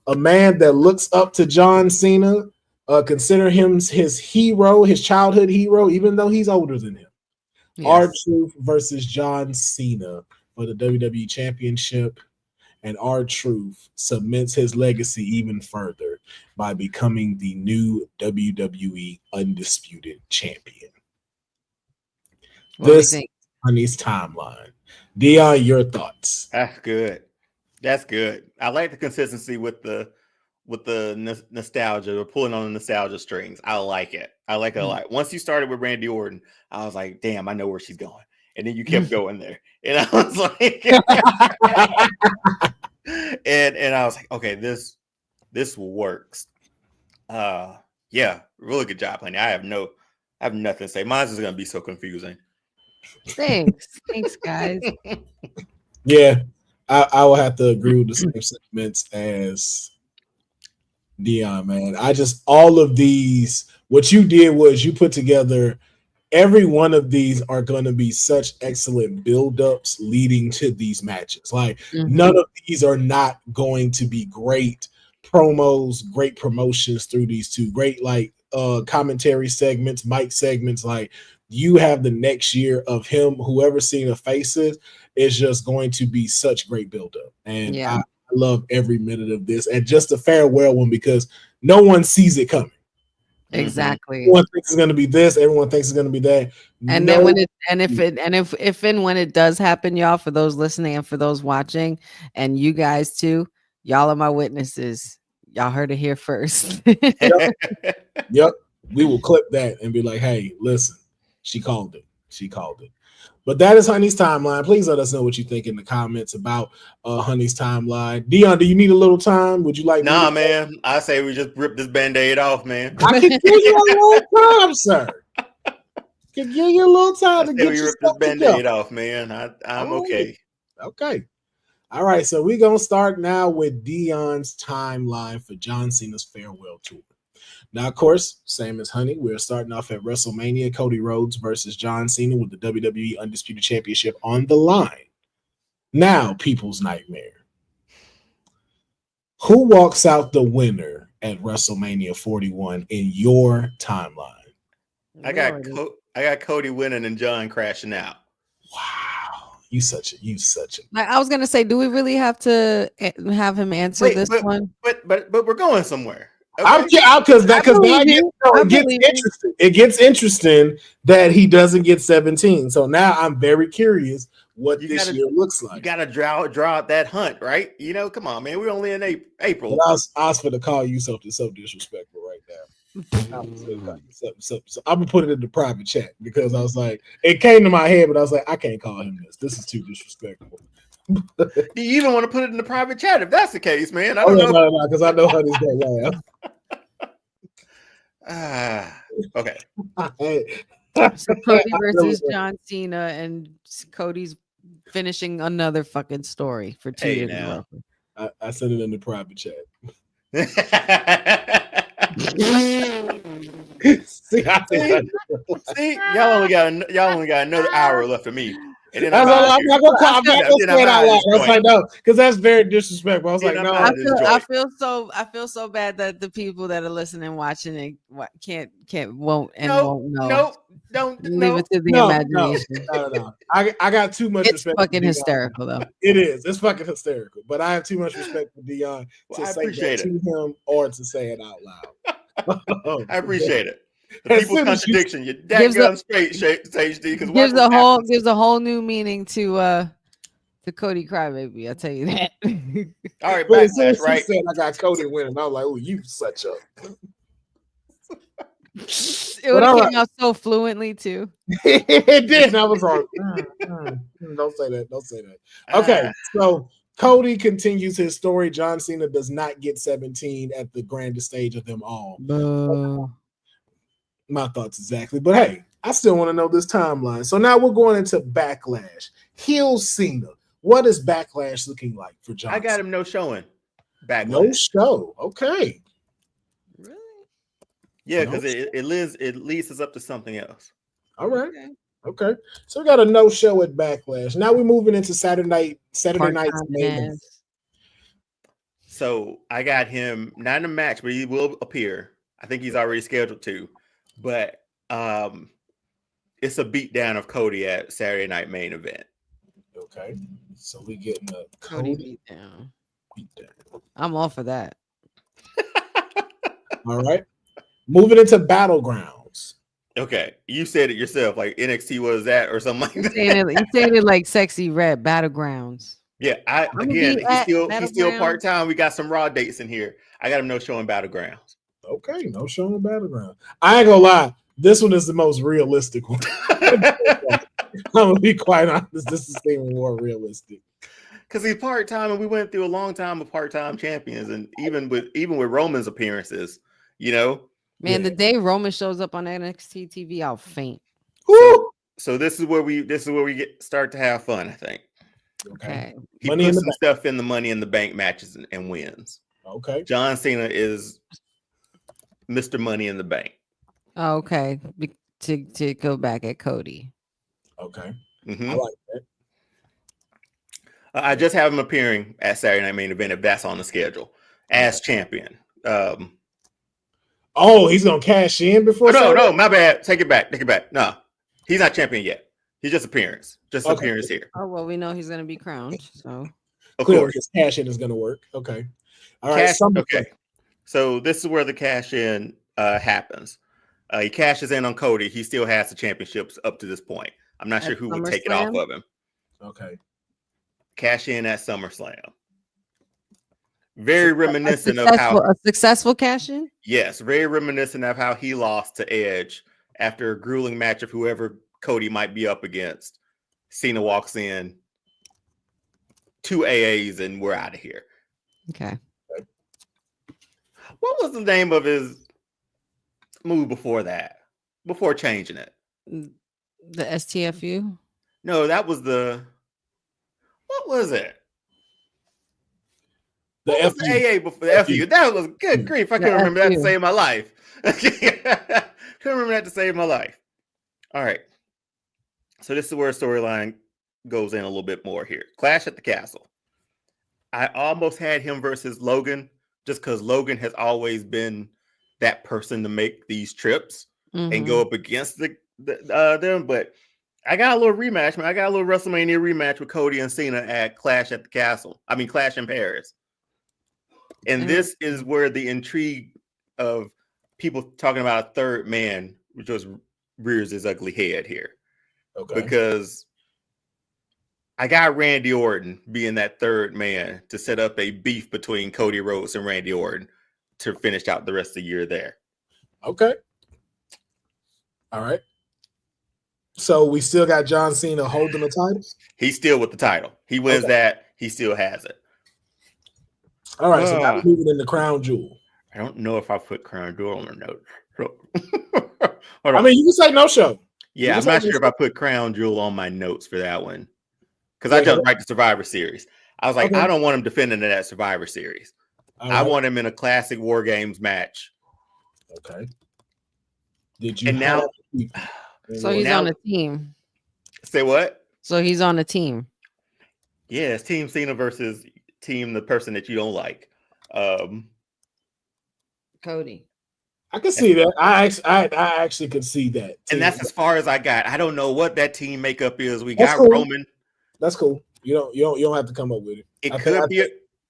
a man that looks up to John Cena, consider him his hero, his childhood hero, even though he's older than him. Yes. R-Truth versus John Cena for the WWE Championship. And R-Truth cements his legacy even further by becoming the new WWE Undisputed Champion. This is Honey's timeline. Deonne, your thoughts? That's good. That's good. I like the consistency with the nostalgia. We're pulling on the nostalgia strings. I like it. I like it a lot. Once you started with Randy Orton, I was like, damn, I know where she's going. And then you kept going there. And I was like, and I was like, okay, this works. Yeah, really good job, honey. I have nothing to say. Mine's is gonna be so confusing. Thanks, guys. Yeah, I will have to agree with the same sentiments as Deonne, man. All of these, what you did was you put together. Every one of these are going to be such excellent buildups leading to these matches. Like none of these are not going to be great promos, great promotions through these two. Great commentary segments, mic segments. Like you have the next year of him. Whoever Cena faces is just going to be such great buildup. And I love every minute of this. And just a farewell one because no one sees it coming. Exactly. Everyone thinks it's going to be this. Everyone thinks it's going to be that. And then if it does happen, y'all, for those listening and for those watching, and you guys too, y'all are my witnesses. Y'all heard it here first. Yep. We will clip that and be like, hey, listen, she called it. But that is Honey's timeline. Please let us know what you think in the comments about Honey's timeline. Deonne, do you need a little time? Would you like? Nah, man. I say we just rip this Band-Aid off, man. I can give you a little time, sir. Can give you a little time to get rip this Band-Aid off, man. I'm okay. Okay. All right. So we're gonna start now with Deonne's timeline for John Cena's farewell tour. Now, of course, same as Honey, we're starting off at WrestleMania, Cody Rhodes versus John Cena with the WWE Undisputed Championship on the line. Now, people's nightmare. Who walks out the winner at WrestleMania 41 in your timeline? I got Cody winning and John crashing out. Wow, you such a. Like, I was gonna say, do we really have to have him answer this one? But we're going somewhere. Okay? Because it gets interesting that he doesn't get 17. So now I'm very curious what this year looks like. You got to draw out that hunt, right? You know, come on, man. We're only in April. I was going to call you something so disrespectful right now. So I'm gonna put it in the private chat because I was like, it came to my head, but I was like, I can't call him this. This is too disrespectful. Do you even want to put it in the private chat if that's the case, man? I don't know. No, because I know how this gonna laugh. Okay. So Cody versus John Cena, and Cody's finishing another fucking story for 2 years now. I said it in the private chat. See, y'all only got another hour left for me. And then I'm not gonna call. I was like, no, because that's very disrespectful. I was like, no. I feel so bad that the people that are listening and watching it won't know. Don't leave it to the imagination. No. I got too much respect. It's fucking hysterical, though. It is. It's fucking hysterical. But I have too much respect for Deonne to say that to him or to say it out loud. I appreciate it. The people's contradiction. You're daggone straight, HD. Gives a whole new meaning to Cody Crybaby. I'll tell you that. All right, backlash, right? Said I got Cody winning. I was like, oh, you such a. It would have came out so fluently too. It did. And I was like, don't say that. Don't say that. Okay, so Cody continues his story. John Cena does not get 17 at the grandest stage of them all. My thoughts exactly. But hey, I still want to know this timeline. So now we're going into Backlash. Heel Cena. What is Backlash looking like for John? I got him no showing. Backlash. No show. Okay. Really? Yeah, because it leads us up to something else. All right. Okay. So we got a no show at Backlash. Now we're moving into Saturday night's main. So I got him not in a match, but he will appear. I think he's already scheduled to. But it's a beatdown of Cody at Saturday Night Main Event. Okay. So we getting a Cody beatdown. I'm all for that. All right. Moving into Battlegrounds. Okay. You said it yourself, like NXT was that or something like that. You saying it like Sexy Red, Battlegrounds. Yeah, he's still part-time. We got some Raw dates in here. I got him no show in Battlegrounds. Okay, no show in Battleground. I ain't gonna lie, this one is the most realistic one. I'm gonna be quite honest. This is even more realistic because he's part-time, and we went through a long time of part-time champions, and even with Roman's appearances, you know. Man, the day Roman shows up on NXT TV, I'll faint. So this is where we start to have fun, I think. Okay. He puts some stuff in the Money in the Bank matches and wins. Okay. John Cena is Mr. Money in the Bank. Oh, okay. To go back at Cody. Okay. Mm-hmm. I like that. I just have him appearing at Saturday Night Main Event if that's on the schedule as champion. He's gonna cash in before. No, my bad. Take it back. No, he's not champion yet. He's just appearance. Appearance here. Oh well, we know he's gonna be crowned. So of course, his cash in is gonna work. Okay. All right. Okay. So this is where the cash in happens. He cashes in on Cody. He still has the championships up to this point. I'm not sure who would take it off of him. Okay. Cash in at SummerSlam. Very reminiscent of how a successful cash in. Yes, very reminiscent of how he lost to Edge after a grueling match of whoever Cody might be up against. Cena walks in, 2 AAs, and we're out of here. Okay. What was the name of his move before that? Before changing it? The STFU? No, that was the... What was it? The AA before the FU. That was good grief. I couldn't remember that to save my life. Couldn't remember that to save my life. All right. So this is where storyline goes in a little bit more here. Clash at the Castle. I almost had him versus Logan just because Logan has always been that person to make these trips and go up against them. But I got a little rematch, man. I got a little WrestleMania rematch with Cody and Cena at Clash at the Castle. I mean, Clash in Paris. And this is where the intrigue of people talking about a third man just rears his ugly head here. Okay. Because I got Randy Orton being that third man to set up a beef between Cody Rhodes and Randy Orton to finish out the rest of the year there. Okay. All right. So we still got John Cena holding the title? He's still with the title. He wins that. He still has it. All right. So now we're moving in the crown jewel. I don't know if I put crown jewel on the note. I mean, you can say no show. Yeah, I'm not sure if I put crown jewel on my notes for that one. Because I jumped right to Survivor Series. I was like, I don't want him defending that Survivor Series. I want him in a classic War Games match. Okay. Did you? And now, so he's on a team. Say what? So he's on a team. Yeah, it's Team Cena versus Team the person that you don't like. Cody. I can see that. I actually could see that. And that's as far as I got. I don't know what that team makeup is. We got Roman. That's cool. You don't have to come up with it.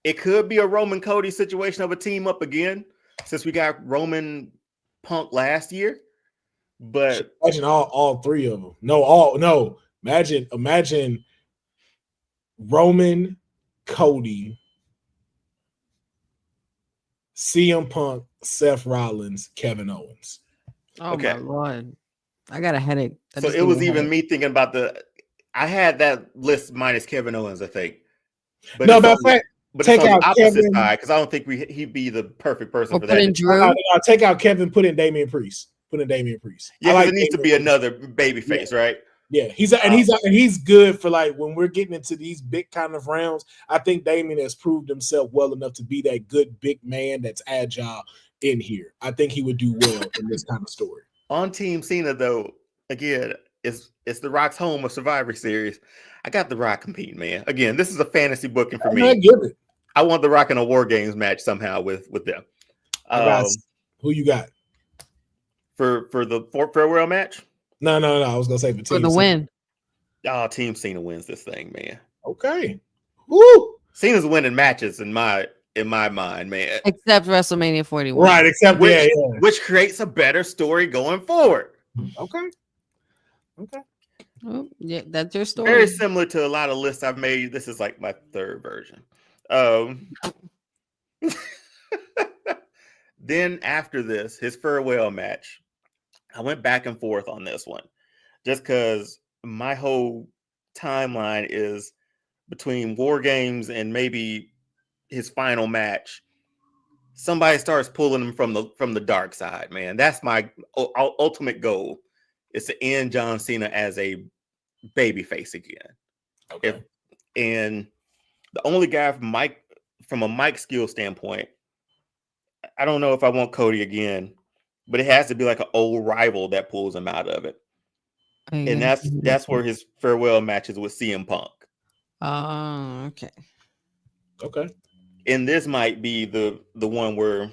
It could be a Roman Cody situation of a team up again, since we got Roman Punk last year. But imagine all three of them. No. Imagine Roman, Cody, CM Punk, Seth Rollins, Kevin Owens. Oh my Lord. I got a headache. So it was even me thinking about I had that list minus Kevin Owens, I think. But no, matter of fact, take out Kevin because I don't think he'd be the perfect person for that. Drew. Take out Kevin, put in Damian Priest. Yeah, it needs to be another baby face, right? Yeah, he's good for like when we're getting into these big kind of rounds. I think Damian has proved himself well enough to be that good big man that's agile in here. I think he would do well in this kind of story. On Team Cena, though, again, it's The Rock's home of Survivor Series. I got The Rock competing, man. Again, this is a fantasy booking for me. I want The Rock in a War Games match somehow with them. Who you got for the farewell match? No. I was gonna say for the win. Oh, Team Cena wins this thing, man. Okay. Woo! Cena's winning matches in my mind, man. Except WrestleMania 41. Right, except which creates a better story going forward. Okay. Oh, yeah, that's your story. Very similar to a lot of lists I've made. This is like my third version. Then after this, his farewell match, I went back and forth on this one just because my whole timeline is between War Games and maybe his final match. Somebody starts pulling him from the dark side, man. That's my ultimate goal, is to end John Cena as a babyface again. Okay. And the only guy from a mic skill standpoint, I don't know if I want Cody again, but it has to be like an old rival that pulls him out of it. And that's where his farewell matches with CM Punk. Oh, okay. Okay. And this might be the one where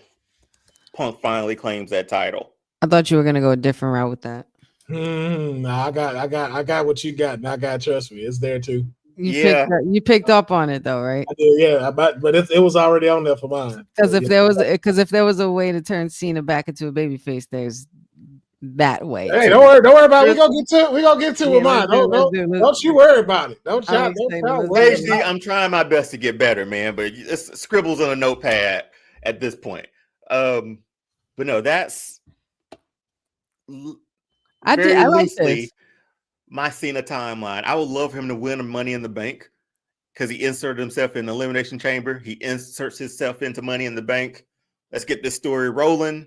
Punk finally claims that title. I thought you were gonna go a different route with that. No, I got what you got, and I got, trust me, it's there too. You picked up on it though, right? I did, yeah, but it was already on there for mine. Because if there was a way to turn Cena back into a babyface, there's that way. Hey, don't worry about it. We're gonna get to it with mine. Don't you worry about it. Don't worry. Actually, I'm trying my best to get better, man, but it's scribbles on a notepad at this point. But no, that's I like this. My Cena timeline. I would love for him to win a Money in the Bank because he inserted himself in the Elimination Chamber. He inserts himself into Money in the Bank. Let's get this story rolling.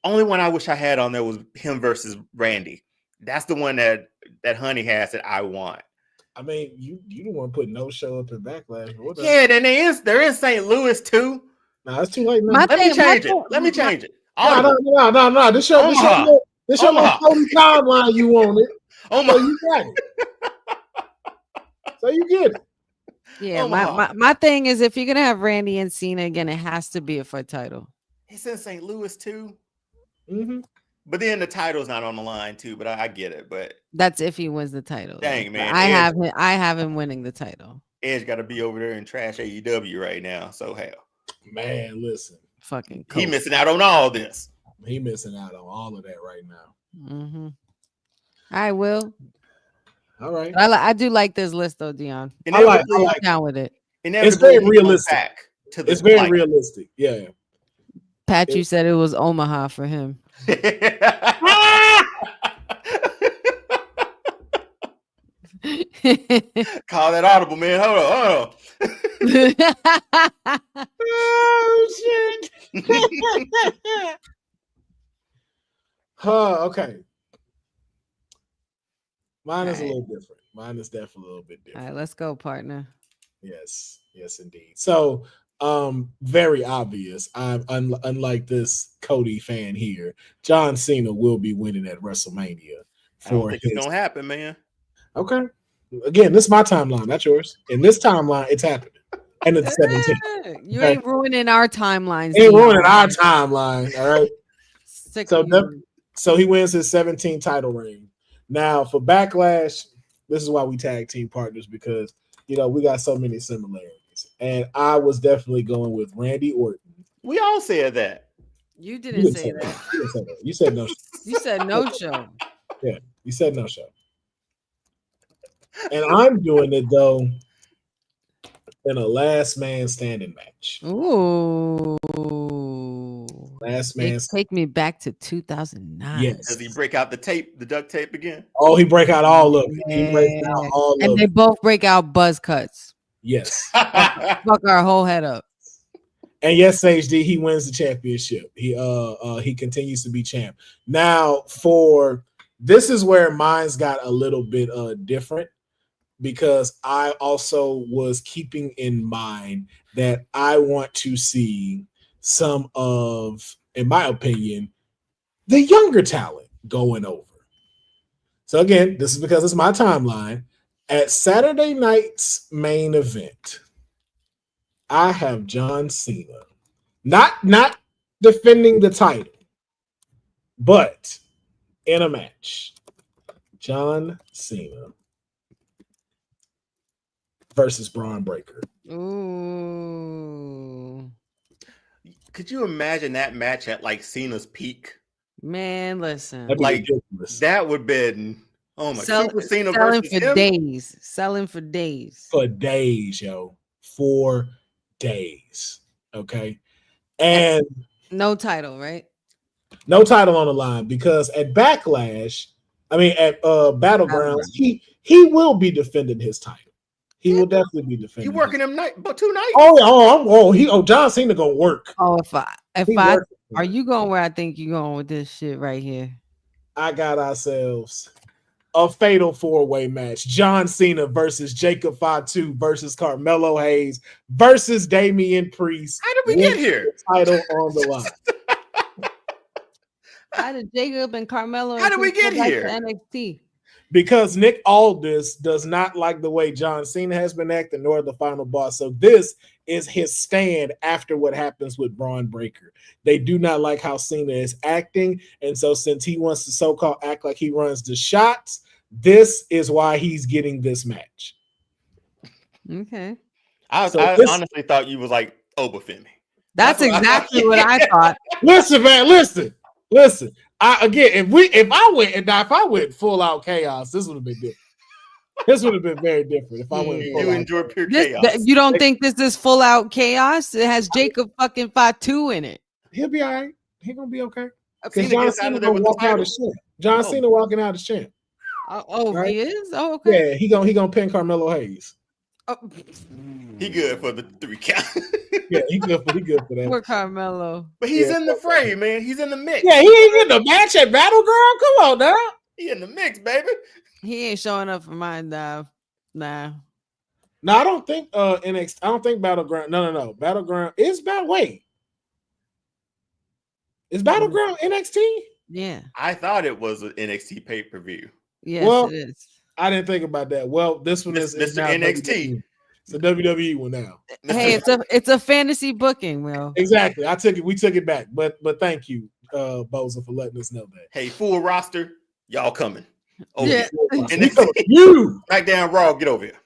Only one I wish I had on there was him versus Randy. That's the one that Honey has that I want. I mean, you don't want to put no show up in Backlash. Yeah, then they're in St. Louis too. No, it's too late now. Let me change it. No. This show my Cody timeline. You want it. Omaha. So you got it. So you get it. Yeah, Omaha. my thing is if you're gonna have Randy and Cena again, it has to be for a title. He's in St. Louis too. Mm-hmm. But then the title's not on the line too. But I get it. But That's if he wins the title. dang, But man, I have him winning the title. Edge got to be over there and trash AEW right now. So hell, Man, listen, Fucking he coach. missing out on all this. he missing out on all of that right now. Mm-hmm. I will. All right. I do like this list though, Deonne. I like I'm down with it. It's very he comes realistic. back to the It's very light. realistic. Yeah. Pat, you said it was Omaha for him. Call that audible, man. Hold on. Oh shit. Okay. Mine is a little different. Mine is definitely a little bit All different. right, let's go, partner. Yes, indeed. So, very obvious. I'm unlike this Cody fan here. John Cena will be winning at WrestleMania I don't for think his. it's gonna happen, man. Okay. Again, this is my timeline, not yours. In this timeline, it's happening. And it's 17. You Okay. ain't ruining our timelines. Ain't Deonne. ruining our timeline. All right. Sick So of you. So he wins his 17th title reign. Now for Backlash, this is why we tag team partners because we got so many similarities. And I was definitely going with Randy Orton. We all said that. You didn't say that. You didn't say that. You said no. You said no show. Yeah, you said no show. And I'm doing it though in a last man standing match. Ooh. Last man. Take me back to 2009. Yes. Does he break out the duct tape again? Oh, he break out all of it. He breaks out all and of they it. both break out buzz cuts. Yes. Fuck our whole head up. And yes, HD, he wins the championship. He continues to be champ. Now, this is where mine's got a little bit different because I also was keeping in mind that I want to see some of, in my opinion, the younger talent going over. So again, this is because it's my timeline. At Saturday night's main event, I have John Cena, not defending the title, but in a match. John Cena versus Braun Breaker. Ooh. Could you imagine that match at like Cena's peak? Man, listen. That'd be Like ridiculous. that would been Super Cena selling versus for him? days. Selling for days. For days, yo. 4 days. Okay. And No title, right? no title on the line because at Backlash, at Battlegrounds, he will be defending his title. He will definitely be defending. You working them but 2 nights? John Cena gonna work. Oh, He working. are you going where I think you're going with this shit right here? I got ourselves a fatal 4-way match. John Cena versus Jacob Fatu versus Carmelo Hayes versus Damian Priest. How did we get here? Title on the line. How did Jacob and Carmelo? How did we get here? NXT. Because Nick Aldis does not like the way John Cena has been acting, nor the final boss. So this is his stand after what happens with Braun Breaker. They do not like how Cena is acting. And so since he wants to so-called act like he runs the shots, this is why he's getting this match. Okay. I honestly thought you was like Obafemi. That's exactly what I thought. Listen, man, listen. If I went full out chaos, this would have been different. This would have been very different if I went. You enjoy pure chaos. You don't think this is full out chaos? It has Jacob fucking Fatu in it. He'll be all right. He's gonna be okay. Cena John gets out Cena of there gonna with the walk out title. as champ. John Cena walking out as champ. Right? He is? Oh, okay. Yeah, he gonna pin Carmelo Hayes. Oh. He good for the 3 count. Yeah, he good for that. Poor Carmelo. But he's in the fray, man. He's in the mix. Yeah, he ain't in the match at Battleground. Come on now. He in the mix, baby. He ain't showing up for mine, Nah. No, I don't think NXT. I don't think Battleground. No. Battleground is Wait. Is Battleground NXT? Yeah. I thought it was an NXT pay-per-view. Yes, Well, it is. I didn't think about that. Well, this one is Mr. now NXT. WWE. It's a WWE one now. Hey, it's a fantasy booking, Will. Exactly. We took it back. But thank you, Boza, for letting us know that. Hey, full roster, y'all coming. Oh, yeah. NXT. You SmackDown Raw, get over here.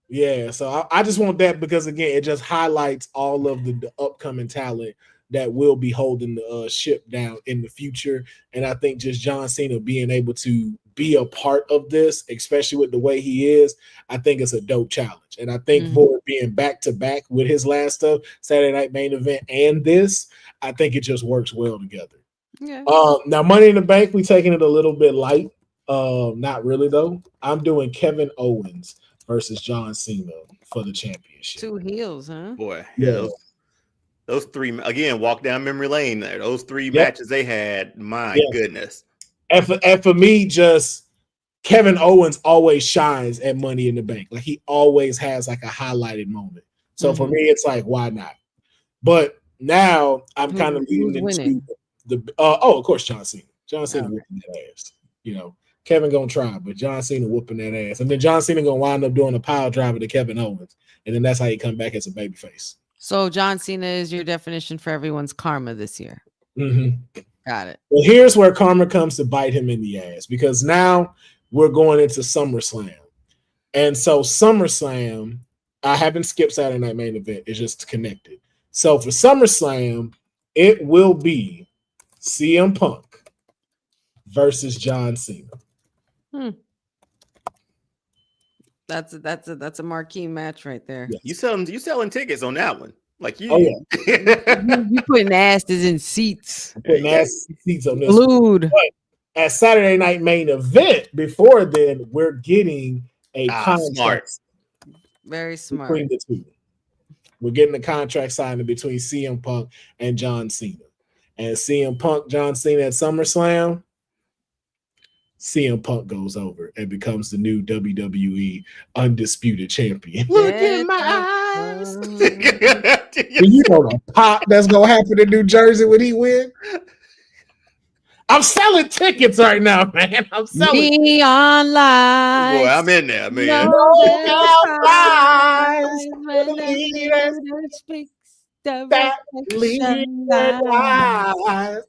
Yeah, so I just want that because again, it just highlights all of the upcoming talent that will be holding the ship down in the future. And I think just John Cena being able to be a part of this, especially with the way he is, I think it's a dope challenge. And I think for it being back to back with his last stuff, Saturday Night Main Event and this, I think it just works well together. Yeah. Now Money in the Bank, we taking it a little bit light. Not really though. I'm doing Kevin Owens versus John Cena for the championship. 2 heels, huh? Boy, Yeah. Those three, again, walk down memory lane there. Those 3 matches they had, my goodness. And for me, just Kevin Owens always shines at Money in the Bank. Like he always has like a highlighted moment. So for me, it's like, why not? But now I'm kind of leaning into of course, John Cena. John Cena whooping that ass. You know, Kevin gonna try, but John Cena whooping that ass. And then John Cena gonna wind up doing a pile driver to Kevin Owens. And then that's how he come back as a babyface. So John Cena is your definition for everyone's karma this year. Got it. Well, here's where karma comes to bite him in the ass, because now we're going into SummerSlam. And so SummerSlam, I haven't skipped Saturday Night Main Event. It's just connected. So for SummerSlam, it will be CM Punk versus John Cena. That's a marquee match right there. Yes. You selling tickets on that one. Like you, you putting asses in seats. Putting asses in seats on this. Glued. But at Saturday Night Main Event, before then, we're getting a contract. Smart. Very smart. Between the two. We're getting a contract signed between CM Punk and John Cena. And CM Punk, John Cena at SummerSlam, CM Punk goes over and becomes the new WWE Undisputed Champion. Look in my eyes. You know the pop that's going to happen in New Jersey when he wins? I'm selling tickets right now, man. I'm selling. Neon lights. Boy, I'm in there, man.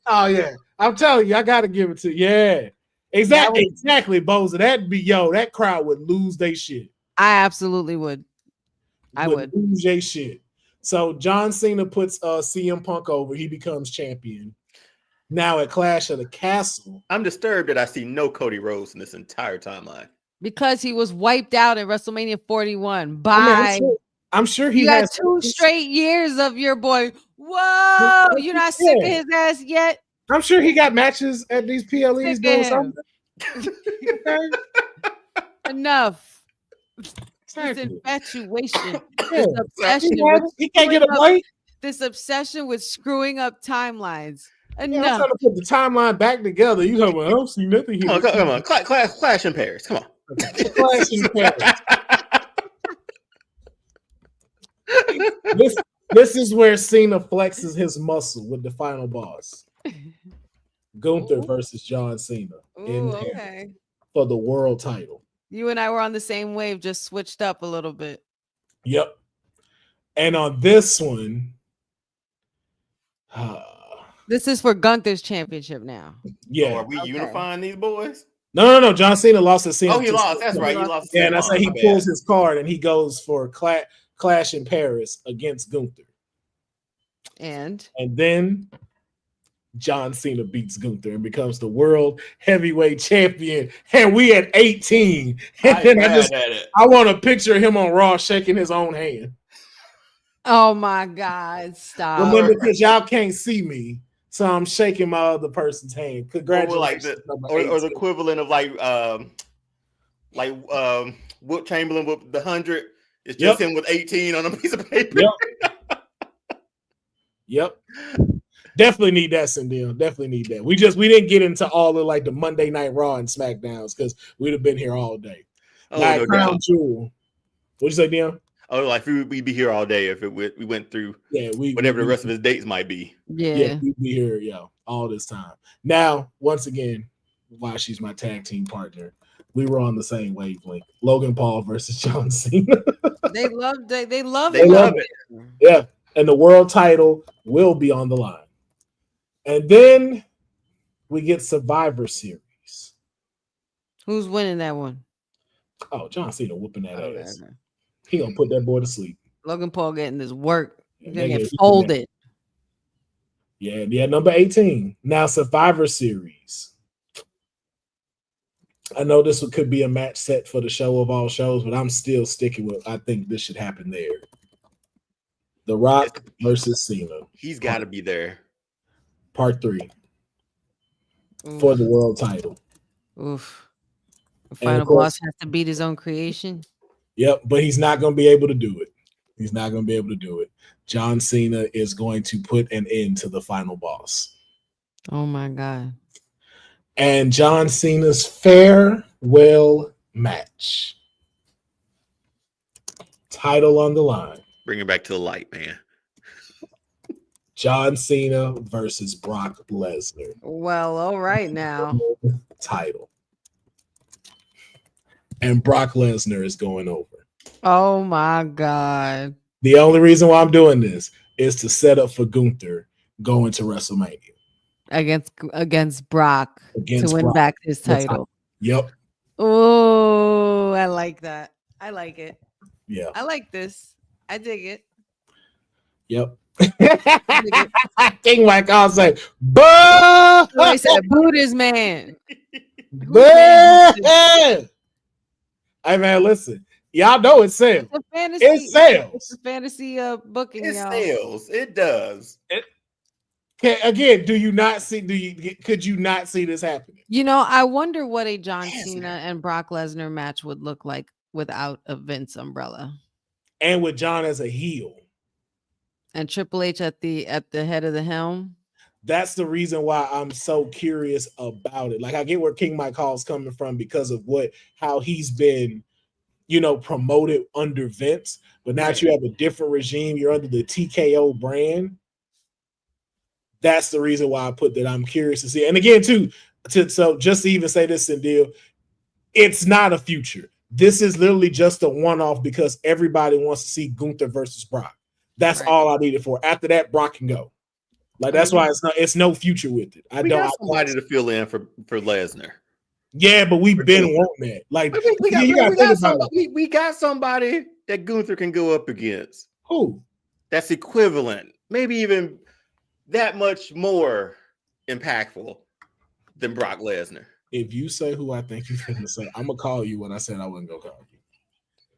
Oh yeah, I'm telling you, I gotta give it to you. Yeah, exactly, Boza. That crowd would lose their shit. I absolutely would. I would lose their shit. So John Cena puts CM Punk over. He becomes champion. Now at Clash of the Castle, I'm disturbed that I see no Cody Rhodes in this entire timeline. Because he was wiped out at WrestleMania 41 by. I'm sure he has 2 straight years of your boy. Whoa, you're not sick of his ass yet. I'm sure he got matches at these PLEs doing something. Enough. This infatuation. This obsession. He can't get a break. This obsession with screwing up timelines. I'm trying to put the timeline back together. You talking about, I don't see nothing here. Come on. Clash in Paris. Come on. Clash in Paris. This is where Cena flexes his muscle with the final boss. Gunther versus John Cena for the world title. You and I were on the same wave, just switched up a little bit. Yep. And on this one, this is for Gunther's championship now. Yeah. So are we unifying these boys? No. John Cena lost his Cena. Oh, he lost. That's right. He lost. Yeah, and I say he pulls his card and he goes for Clash in Paris against Gunther. And then John Cena beats Gunther and becomes the world heavyweight champion. And we at 18. And then I want a picture of him on Raw shaking his own hand. Oh my God, stop. Remember, because y'all can't see me, so I'm shaking my other person's hand. Congratulations. Or the equivalent of Wilt Chamberlain with the 100. It's just him with 18 on a piece of paper. Yep. Definitely need that, Cindy. Definitely need that. We didn't get into all of the Monday Night Raw and SmackDowns because we'd have been here all day. Crown Jewel. What'd you say, Deon? Oh, we'd be here all day if we went through whatever the rest of his dates might be. Yeah, we'd be here, all this time. Now, once again, why she's my tag team partner. We were on the same wavelength. Logan Paul versus John Cena. They love it. Yeah, and the world title will be on the line. And then we get Survivor Series. Who's winning that one? Oh, John Cena whooping that Okay. ass. He gonna put that boy to sleep. Logan Paul getting this work. He's gonna Yeah, get folded. Yeah, number 18. Now, Survivor Series. I know this could be a match set for the show of all shows, but I'm still sticking with I think this should happen there. The Rock versus Cena. He's got to be there. Part 3 for the world title. Oof. The final boss has to beat his own creation. Yep, but he's not going to be able to do it. He's not going to be able to do it. John Cena is going to put an end to the final boss. Oh my God. And John Cena's farewell match. Title on the line. Bring it back to the light, man. John Cena versus Brock Lesnar. Well, all right now. Title. And Brock Lesnar is going over. Oh my God. The only reason why I'm doing this is to set up for Gunther going to WrestleMania. Against Brock to win back his title. Yep. Oh, I like that. I like it. Yeah. I like this. I dig it. Yep. King Mike, I'll say, boo! I said, boo this man. Boo! Hey man, listen. Y'all know it sells. It's a fantasy. It sells. It's a fantasy booking. It y'all. sells. It does. Again, could you not see this happening? You know, I wonder what a John Cena and Brock Lesnar match would look like without a Vince umbrella. And with John as a heel. And Triple H at the head of the helm. That's the reason why I'm so curious about it. Like I get where King Mike Hall's coming from because of how he's been, promoted under Vince. But now that you have a different regime, you're under the TKO brand. That's the reason why I put that. I'm curious to see. And again, so just to even say this, Deal, it's not a future. This is literally just a one-off because everybody wants to see Gunther versus Brock. That's all I needed for. After that, Brock can go. Like that's why it's no future with it. We got somebody to fill in for Lesnar. Yeah, but we've been wanting that. Like we got somebody that Gunther can go up against. Who? That's equivalent, maybe even that much more impactful than Brock Lesnar. If you say who I think you're going to say, I'm gonna call you when I said I wasn't gonna call you.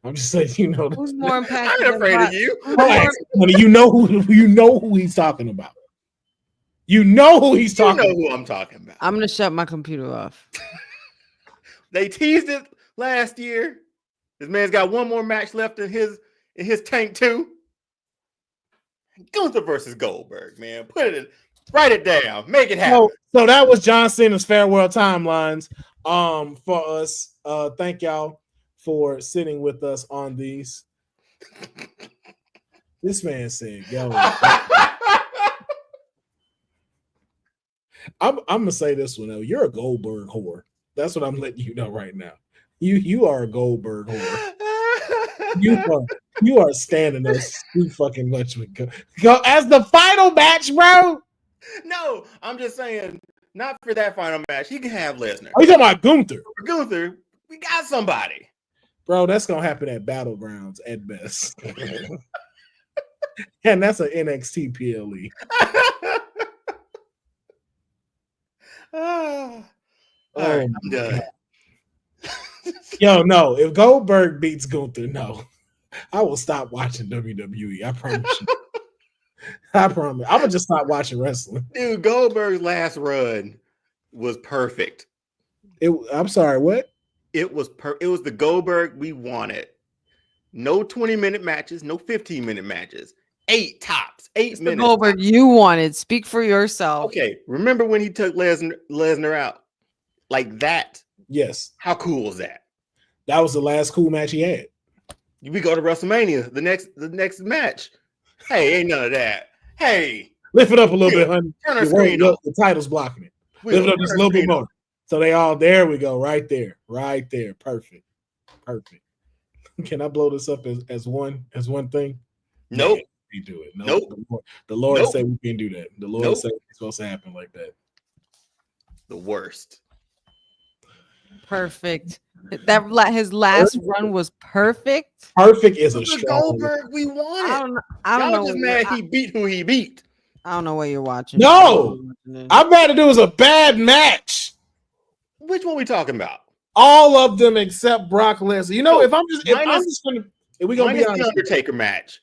I'm just saying, who's more impactful? I'm afraid of you. You know who he's talking about. You know who he's talking about. Who I'm talking about. I'm gonna shut my computer off. They teased it last year. This man's got one more match left in his tank too. Gunther versus Goldberg, man. Write it down. Make it happen. So that was John Cena's farewell timelines for us. Thank y'all for sitting with us on these. This man said, yo. I'm gonna say this one though. You're a Goldberg whore. That's what I'm letting you know right now. You are a Goldberg whore. You are standing there too fucking much with go as the final match, bro. No, I'm just saying, not for that final match. He can have Lesnar. Are you talking about Gunther? For Gunther, we got somebody. Bro, that's gonna happen at Battlegrounds at best. And that's an NXT PLE. All right, I'm done. Yo, no, if Goldberg beats Gunther, no, I will stop watching WWE. I promise you. I promise. I would just stop watching wrestling. Dude, Goldberg's last run was perfect. I'm sorry, what? It was the Goldberg we wanted. No 20-minute matches, no 15-minute matches. 8 tops, 8 minutes. Goldberg, you wanted. Speak for yourself. Okay, remember when he took Lesnar out like that? Yes. How cool was that? That was the last cool match he had. We go to WrestleMania, the next match. Hey, ain't none of that. Hey, lift it up a little bit, honey. Turn our screen up. The title's blocking it. Lift it up just a little bit more. So they all there. We go right there. Perfect. Can I blow this up as one thing? Nope. You do it. Nope. The Lord Nope. said we can't do that. The Lord Nope. said it's supposed to happen like that. The worst. Perfect. His last run was perfect. Perfect is a The strong Goldberg we wanted. I don't Y'all know. just mad he beat who he beat. I don't know what you're watching. No, I'm mad that it was a bad match. Which one we talking about? All of them except Brock Lesnar. You know, Oh, if we're gonna be honest, the Undertaker match.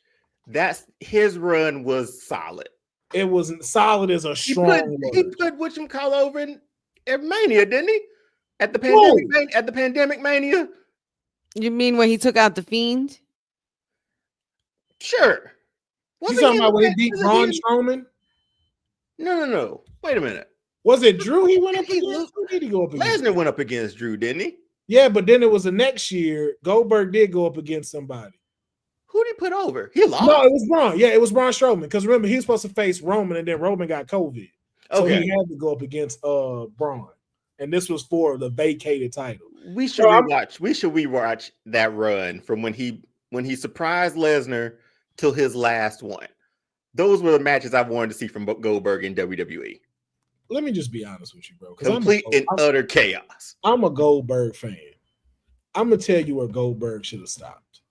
That's his run was solid. it wasn't solid as a strong He word. put whatchamacallit over in Mania, didn't he? At the pandemic mania. You mean when he took out the Fiend? Sure. You talking about when he beat Braun Strowman? No. Wait a minute. Was it Drew he went up against? Who did he go up against? Lesnar went up against Drew, didn't he? Yeah, but then it was the next year. Goldberg did go up against somebody. Who did he put over? He lost. No, it was Braun. Yeah, it was Braun Strowman. Because remember, he was supposed to face Roman, and then Roman got COVID. So he had to go up against Braun. And this was for the vacated title. We should rewatch that run from when he surprised Lesnar till his last one. Those were the matches I wanted to see from Goldberg in WWE. Let me just be honest with you, bro. Complete and utter chaos. I'm a Goldberg fan. I'm gonna tell you where Goldberg should have stopped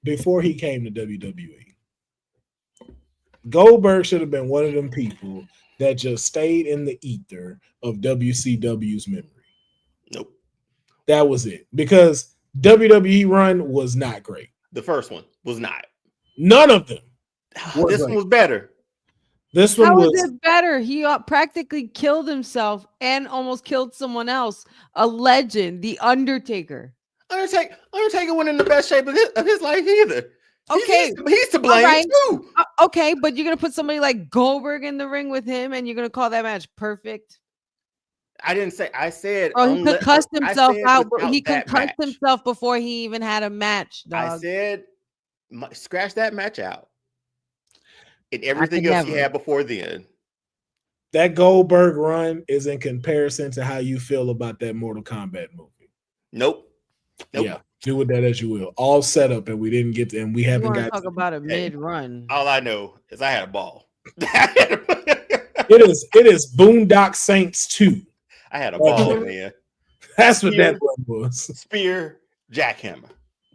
before he came to WWE. Goldberg should have been one of them people that just stayed in the ether of WCW's memory. Nope. That was it. Because WWE run was not great. The first one was not. None of them. This one was better. This one How was is it better? He practically killed himself and almost killed someone else. A legend, The Undertaker. Undertaker wasn't in the best shape of his life either. Okay, he's to blame too. Okay, but you're gonna put somebody like Goldberg in the ring with him, and you're gonna call that match perfect? I didn't say. I said. Oh, he concussed himself out. He concussed match. himself before he even had a match. Dog. I said, scratch that match out, and everything else he had before then. that Goldberg run is in comparison to how you feel about that Mortal Kombat movie. Nope. Yeah, do with that as you will. All set up, and we didn't get to, and we haven't got. Talk about a mid run. All I know is I had a ball. It is Boondock Saints 2. I had a ball, man. That's what that one was. Spear, jackhammer.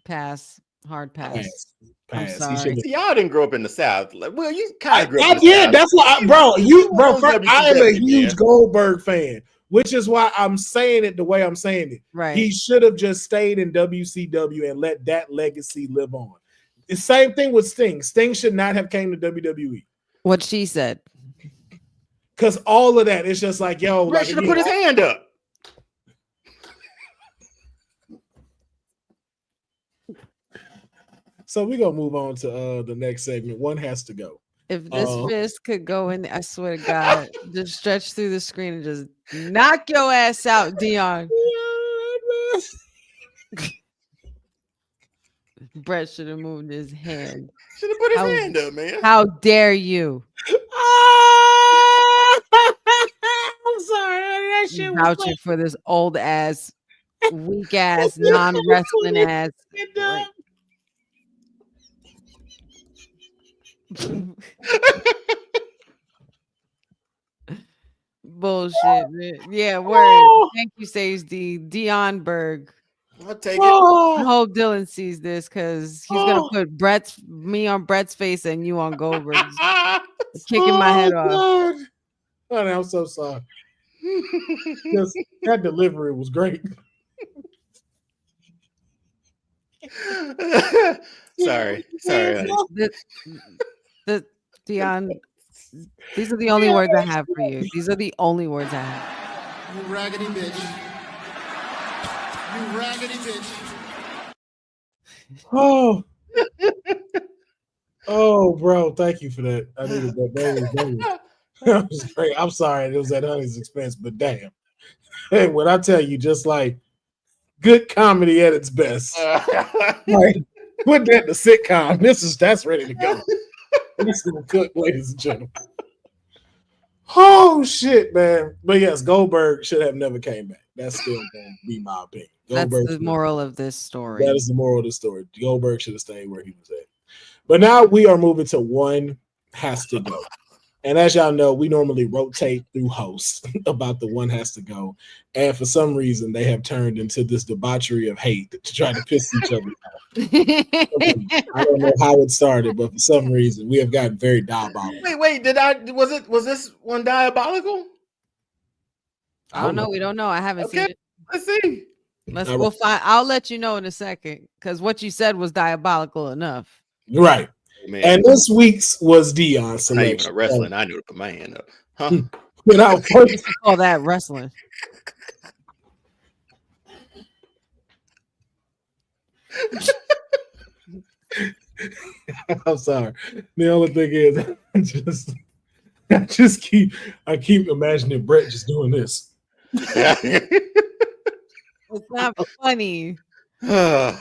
Pass. Hard pass. Pass. Sorry. See, y'all didn't grow up in the South. Well, you kind of grew up. I did. That's why, I am a huge Goldberg fan, which is why I'm saying it the way I'm saying it. Right. He should have just stayed in WCW and let that legacy live on. The same thing with Sting. Sting should not have came to WWE. What she said. Because all of that, it's just like, yo, Brett should have put his hand up. So we're gonna move on to the next segment. One has to go. If this fist could go in, I swear to God, just stretch through the screen and just knock your ass out, Deonne. Brett should have moved his hand. Should have put his hand up, man. How dare you? I'm sorry. That shit was vouching for this old ass, weak ass, non-wrestling ass. Bullshit, man. Yeah, word. Thank you, Sage D. Deonne Berg. I'll take it. I hope Dylan sees this because he's gonna put me on Brett's face and you on Goldberg's. Kicking my head off. God. Oh, I'm so sorry. That delivery was great. Sorry. The Deonne, these are the only words I have for you. These are the only words I have. You raggedy bitch. You raggedy bitch. Oh, bro, thank you for that. I needed that. That was great. I'm sorry it was at Honey's expense, but damn. Hey, when I tell you, just like good comedy at its best. Like, put that in the sitcom. That's ready to go. This is cook, ladies and gentlemen. Oh shit, man! But yes, Goldberg should have never came back. That's still going to be my opinion. Goldberg. That's the moral of this story. That is the moral of the story. Goldberg should have stayed where he was at. But now we are moving to One Has to Go. And as y'all know, we normally rotate through hosts about the One Has to Go. And for some reason, they have turned into this debauchery of hate to try to piss each other off. I don't know how it started, but for some reason, we have gotten very diabolical. Wait, was this one diabolical? I don't know. We don't know. I haven't seen it. Let's see. We'll find. I'll let you know in a second because what you said was diabolical enough. Right. Man. And this week's was Deonne's selection. Not even a wrestling. I knew to put my hand up. Huh? Without first call that wrestling. I'm sorry. The only thing is, I keep imagining Brett just doing this. It's not funny. Y'all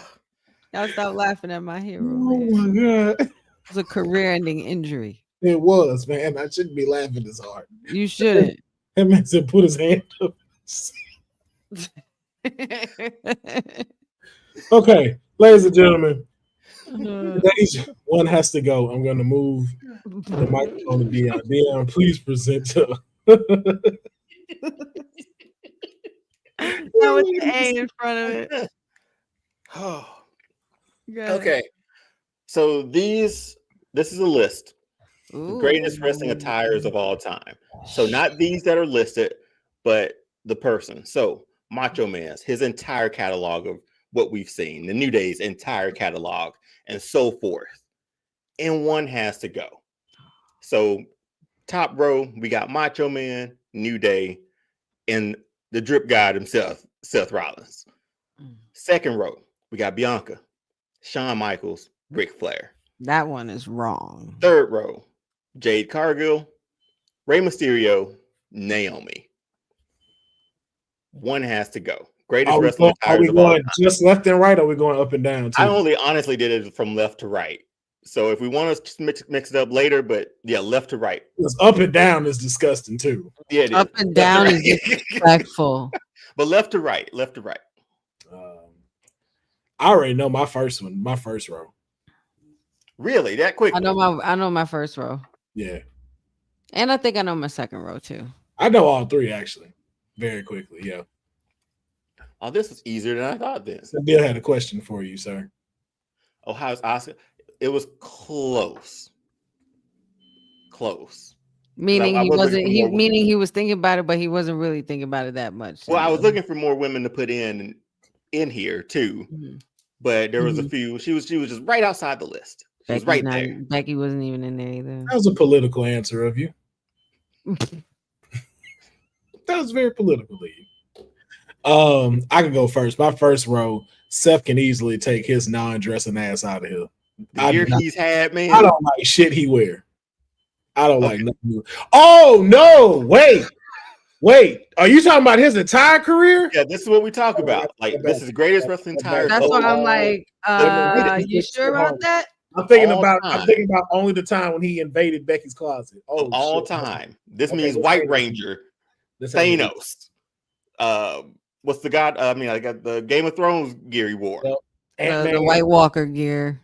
stop laughing at my hero. Oh my god. It was a career-ending injury. It was, man. I shouldn't be laughing this hard. You shouldn't. That man said put his hand up. Okay, ladies and gentlemen. One has to go. I'm going to move the microphone to Deonne. Deonne, please present to. That was the A in front of it. Oh. Okay. So this is a list. The greatest wrestling attires of all time. So not these that are listed, but the person. So Macho Man's, his entire catalog of what we've seen, the New Day's entire catalog, and so forth. And one has to go. So top row, we got Macho Man, New Day, and the drip god himself, Seth Rollins. Second row, we got Bianca, Shawn Michaels, Ric Flair. That one is wrong. Third row, Jade Cargill, Rey Mysterio, Naomi. One has to go. Greatest wrestling attires are we of all going time. Just left and right, or are we going up and down? Too? I only honestly did it from left to right. So if we want to just mix it up later, but yeah, left to right. Because up and down is disgusting too. Yeah, it up is. And down is disrespectful. But left to right, left to right. I already know my first one, my first row. Really? That quick? I know my first row. Yeah. And I think I know my second row too. I know all three actually. Very quickly, yeah. Oh, this was easier than I thought then. So Bill had a question for you, sir. Oh, how's Oscar? It was close. Close. Meaning he was thinking about it, but he wasn't really thinking about it that much. Well, I was looking for more women to put in here too. Mm-hmm. But there was a few. She was just right outside the list. She was right there. Becky wasn't even in there either. That was a political answer of you. That was very political of you. I can go first. My first row, Seth can easily take his non-dressing ass out of here. The year he's had, man. I don't like shit he wear. I don't like nothing. Oh no! Wait. Are you talking about his entire career? Yeah, this is what we talk about. Like this is the greatest wrestling attire. That's why I'm like, you sure about that? I'm thinking about only the time when he invaded Becky's closet. Oh, all time. This means White Ranger, Thanos. What's the god? I mean, I got the Game of Thrones gear he wore. The White Walker gear.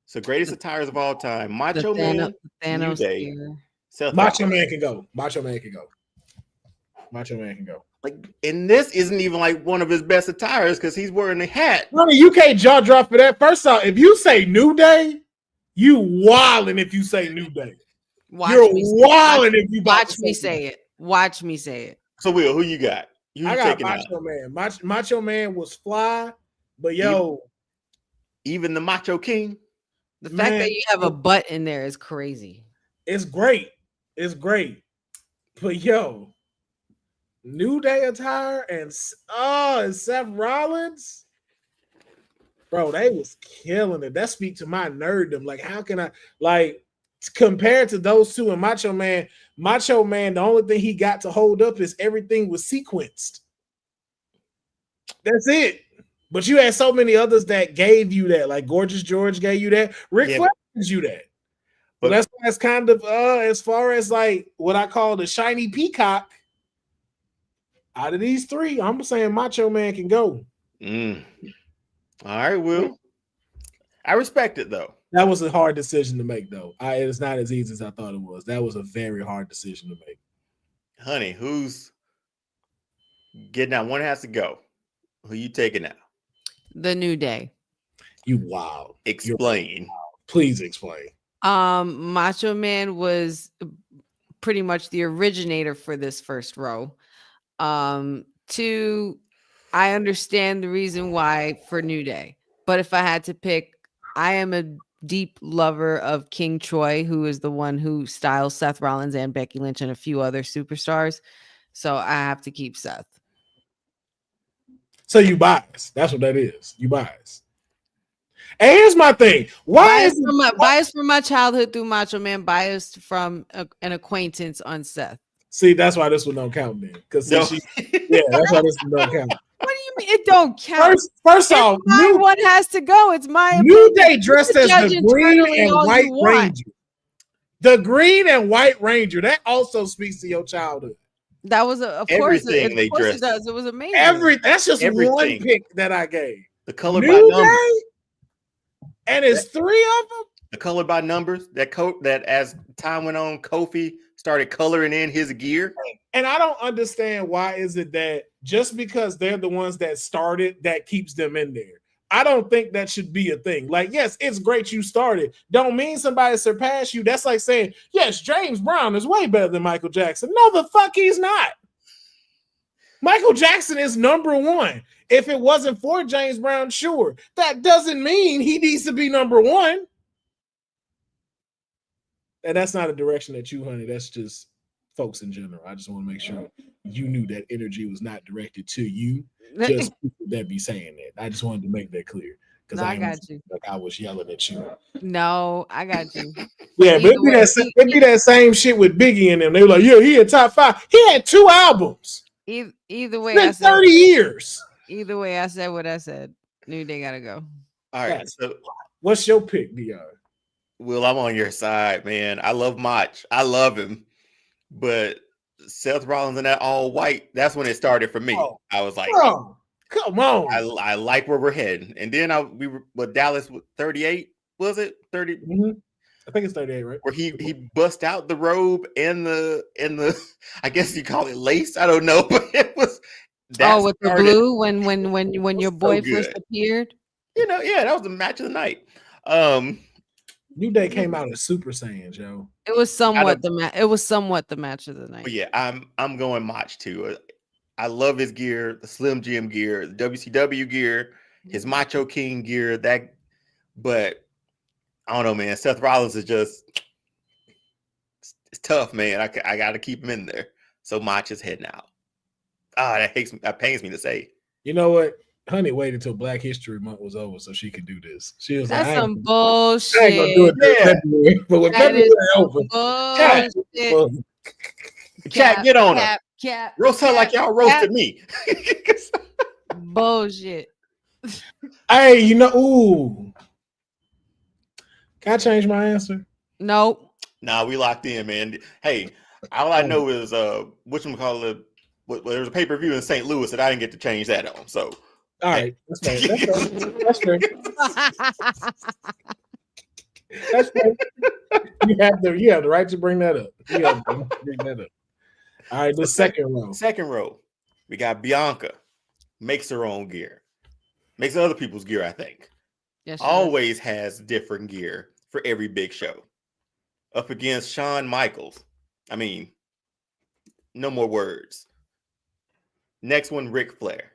So greatest attires of all time. Macho Man, Thanos gear. Macho Man can go. Like, and this isn't even like one of his best attires because he's wearing a hat. Honey, you can't jaw drop for that. First off, if you say New Day, you wildin' if you say New Day. You're wildin' if you watch me say it. Watch me say it. So Will, who you got? I got Macho Man. Macho Man was fly, but even the Macho King. The fact that you have a butt in there is crazy. It's great. But New Day attire and Seth Rollins, bro, they was killing it. That speak to my nerddom. Like, how can I compared to those two and Macho Man, the only thing he got to hold up is everything was sequenced. That's it. But you had so many others that gave you that, like Gorgeous George gave you that. Ric Flair gives you that. But that's kind of as far as like what I call the shiny peacock. Out of these three, I'm saying Macho Man can go. All right, Will. I respect it though. That was a hard decision to make, though. It's not as easy as I thought it was. That was a very hard decision to make. Honey, who's getting out? One has to go. Who you taking out? The New Day. You wild. Explain. Please explain. Macho Man was pretty much the originator for this first row. Two, I understand the reason why for New Day, but if I had to pick, I am a deep lover of King Troy, who is the one who styles Seth Rollins and Becky Lynch and a few other superstars. So I have to keep Seth. So you bias. That's what that is. You bias. And here's my thing. Biased from my childhood through Macho Man, biased from an acquaintance on Seth. See, that's why this one don't count then. Because that's why this one don't count. What do you mean it don't count? First off, one has to go. It's my New Day dressed as the Green and White Ranger. The Green and White Ranger. That also speaks to your childhood. That was of course it does. It was amazing. That's just one pick that I gave. The color by numbers. And it's three of them. The color by numbers. That as time went on, Kofi started coloring in his gear. And I don't understand why is it that just because they're the ones that started, that keeps them in there. I don't think that should be a thing. Like, yes, it's great you started. Don't mean somebody surpassed you. That's like saying, yes, James Brown is way better than Michael Jackson. No, the fuck he's not. Michael Jackson is number one. If it wasn't for James Brown, sure. That doesn't mean he needs to be number one. And that's not a direction that you, honey. That's just folks in general. I just want to make sure you knew that energy was not directed to you. Just people that be saying that. I just wanted to make that clear. Because I got you. Like I was yelling at you. No, I got you. Yeah, but it'd be that same shit with Biggie and them. They were like, yeah, he had top 5. He had 2 albums. Either way, I said 30 years. Either way, I said what I said. New Day gotta go. All right. So what's your pick, Deonne? Will, I'm on your side, man. I love Mach. I love him. But Seth Rollins and that all white, that's when it started for me. I was like, come on. I like where we're heading. And then we were Dallas 38, was it? 30? Mm-hmm. I think it's 38, right? Where he bust out the robe and the I guess you call it lace. I don't know, but it was with the blue when your boy first appeared. You know, yeah, that was the match of the night. New Day came out as Super Saiyans, yo. It was somewhat the match of the night. But yeah, I'm going Mach too. I love his gear, the Slim Jim gear, the WCW gear, his Macho King gear. But I don't know, man. Seth Rollins is just it's tough, man. I got to keep him in there. So Mach is heading out. That pains me to say. You know what? Honey waited until Black History Month was over so she could do this. She was that's like, some bullshit. I ain't gonna do it February, but when February over, Cat, get on her. Cap, roast her like y'all roasted me. Bullshit. Hey, ooh. Can I change my answer? Nope. Nah, we locked in, man. Hey, all I know is whatchamacallit, there's a pay-per-view in St. Louis that I didn't get to change that on. So all right, that's fair. That's fair. That's fair. You have the right to bring that up. You have to bring that up. All right, the second row. Second row, we got Bianca. Makes her own gear. Makes other people's gear, I think. Yes, always has different gear for every big show. Up against Shawn Michaels. I mean, no more words. Next one, Ric Flair.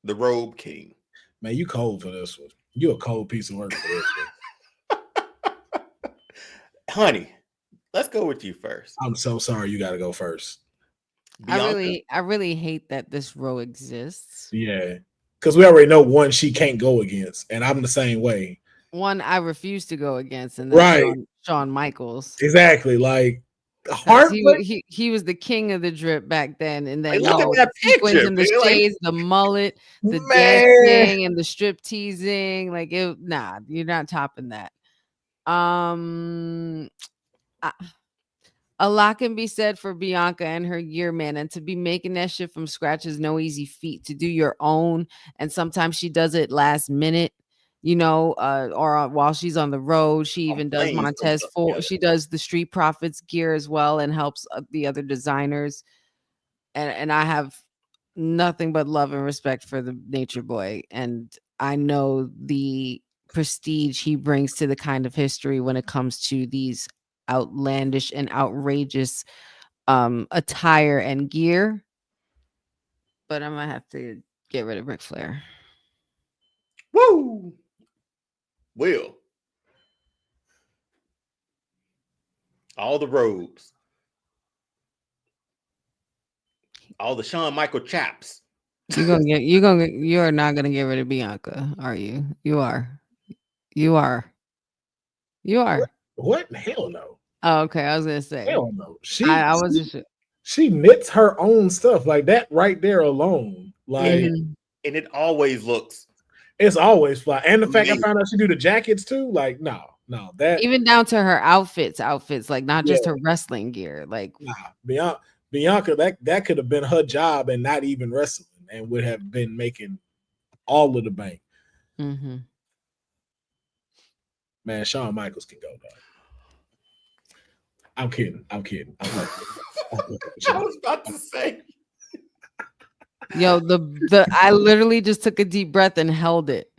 The Robe King. Man, you cold for this one. You a cold piece of work for this one. Honey, let's go with you first. I'm so sorry you got to go first. Bianca. I really hate that this row exists. Yeah. Because we already know one she can't go against, and I'm the same way. One I refuse to go against, and that's right. Shawn Michaels. Exactly. Like he was the king of the drip back then, and then look at that picture, and the shades, the mullet, the dancing, and the strip teasing. Like you're not topping that. I- a lot can be said for Bianca and her gear, man, and to be making that shit from scratch is no easy feat. To do your own, and sometimes she does it last minute, while she's on the road. She I'm even does playing some Montez stuff for. together. She does the Street Profits gear as well, and helps the other designers. And I have nothing but love and respect for the Nature Boy, and I know the prestige he brings to the kind of history when it comes to these outlandish and outrageous attire and gear. But I'm gonna have to get rid of Ric Flair. Woo! Will. All the robes. All the Shawn Michael chaps. You're not gonna get rid of Bianca, are you? You are. You are. You are. What? Hell no. Oh, okay. I was gonna say. Hell no. I wasn't sure. She knits her own stuff like that right there alone. Like Mhm. And it always looks it's always fly. And the fact I amazing. found out she do the jackets too. Like no, that Even down to her outfits, like not just Yeah. her wrestling gear. Like Bianca, that could have been her job and not even wrestling, and would have been making all of the bank. mhm. Man, Shawn Michaels can go though. I'm kidding. I was about to say. Yo, I literally just took a deep breath and held it.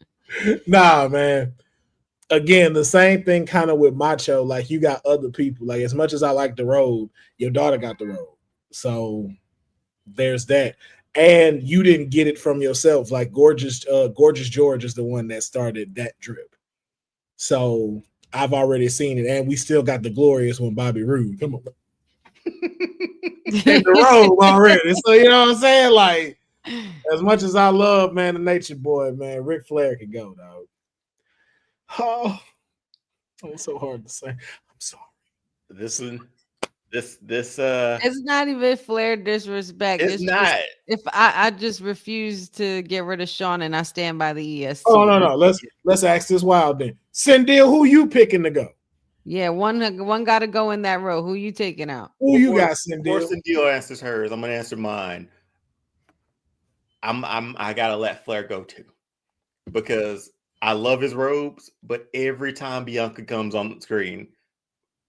Nah, man. Again, the same thing kind of with Macho. Like you got other people. Like as much as I like the road, your daughter got the road. So there's that. And you didn't get it from yourself. Like Gorgeous George is the one that started that drip. So I've already seen it, and we still got the glorious one, Bobby Roode. Come on, in the road already. So you know what I'm saying? Like, as much as I love, man, the Nature Boy, man, Ric Flair can go, dog. Oh, it's so hard to say. I'm sorry. This It's not even Flair disrespect. it's not. If I just refuse to get rid of Sean and I stand by the EST. Oh no. Let's ask this wild then. Cindil, who you picking to go? Yeah, one got to go in that row. Who you taking out? Who you got, Before Cindil? Cindil answers hers, I'm gonna answer mine. I gotta let Flair go too, because I love his robes, but every time Bianca comes on the screen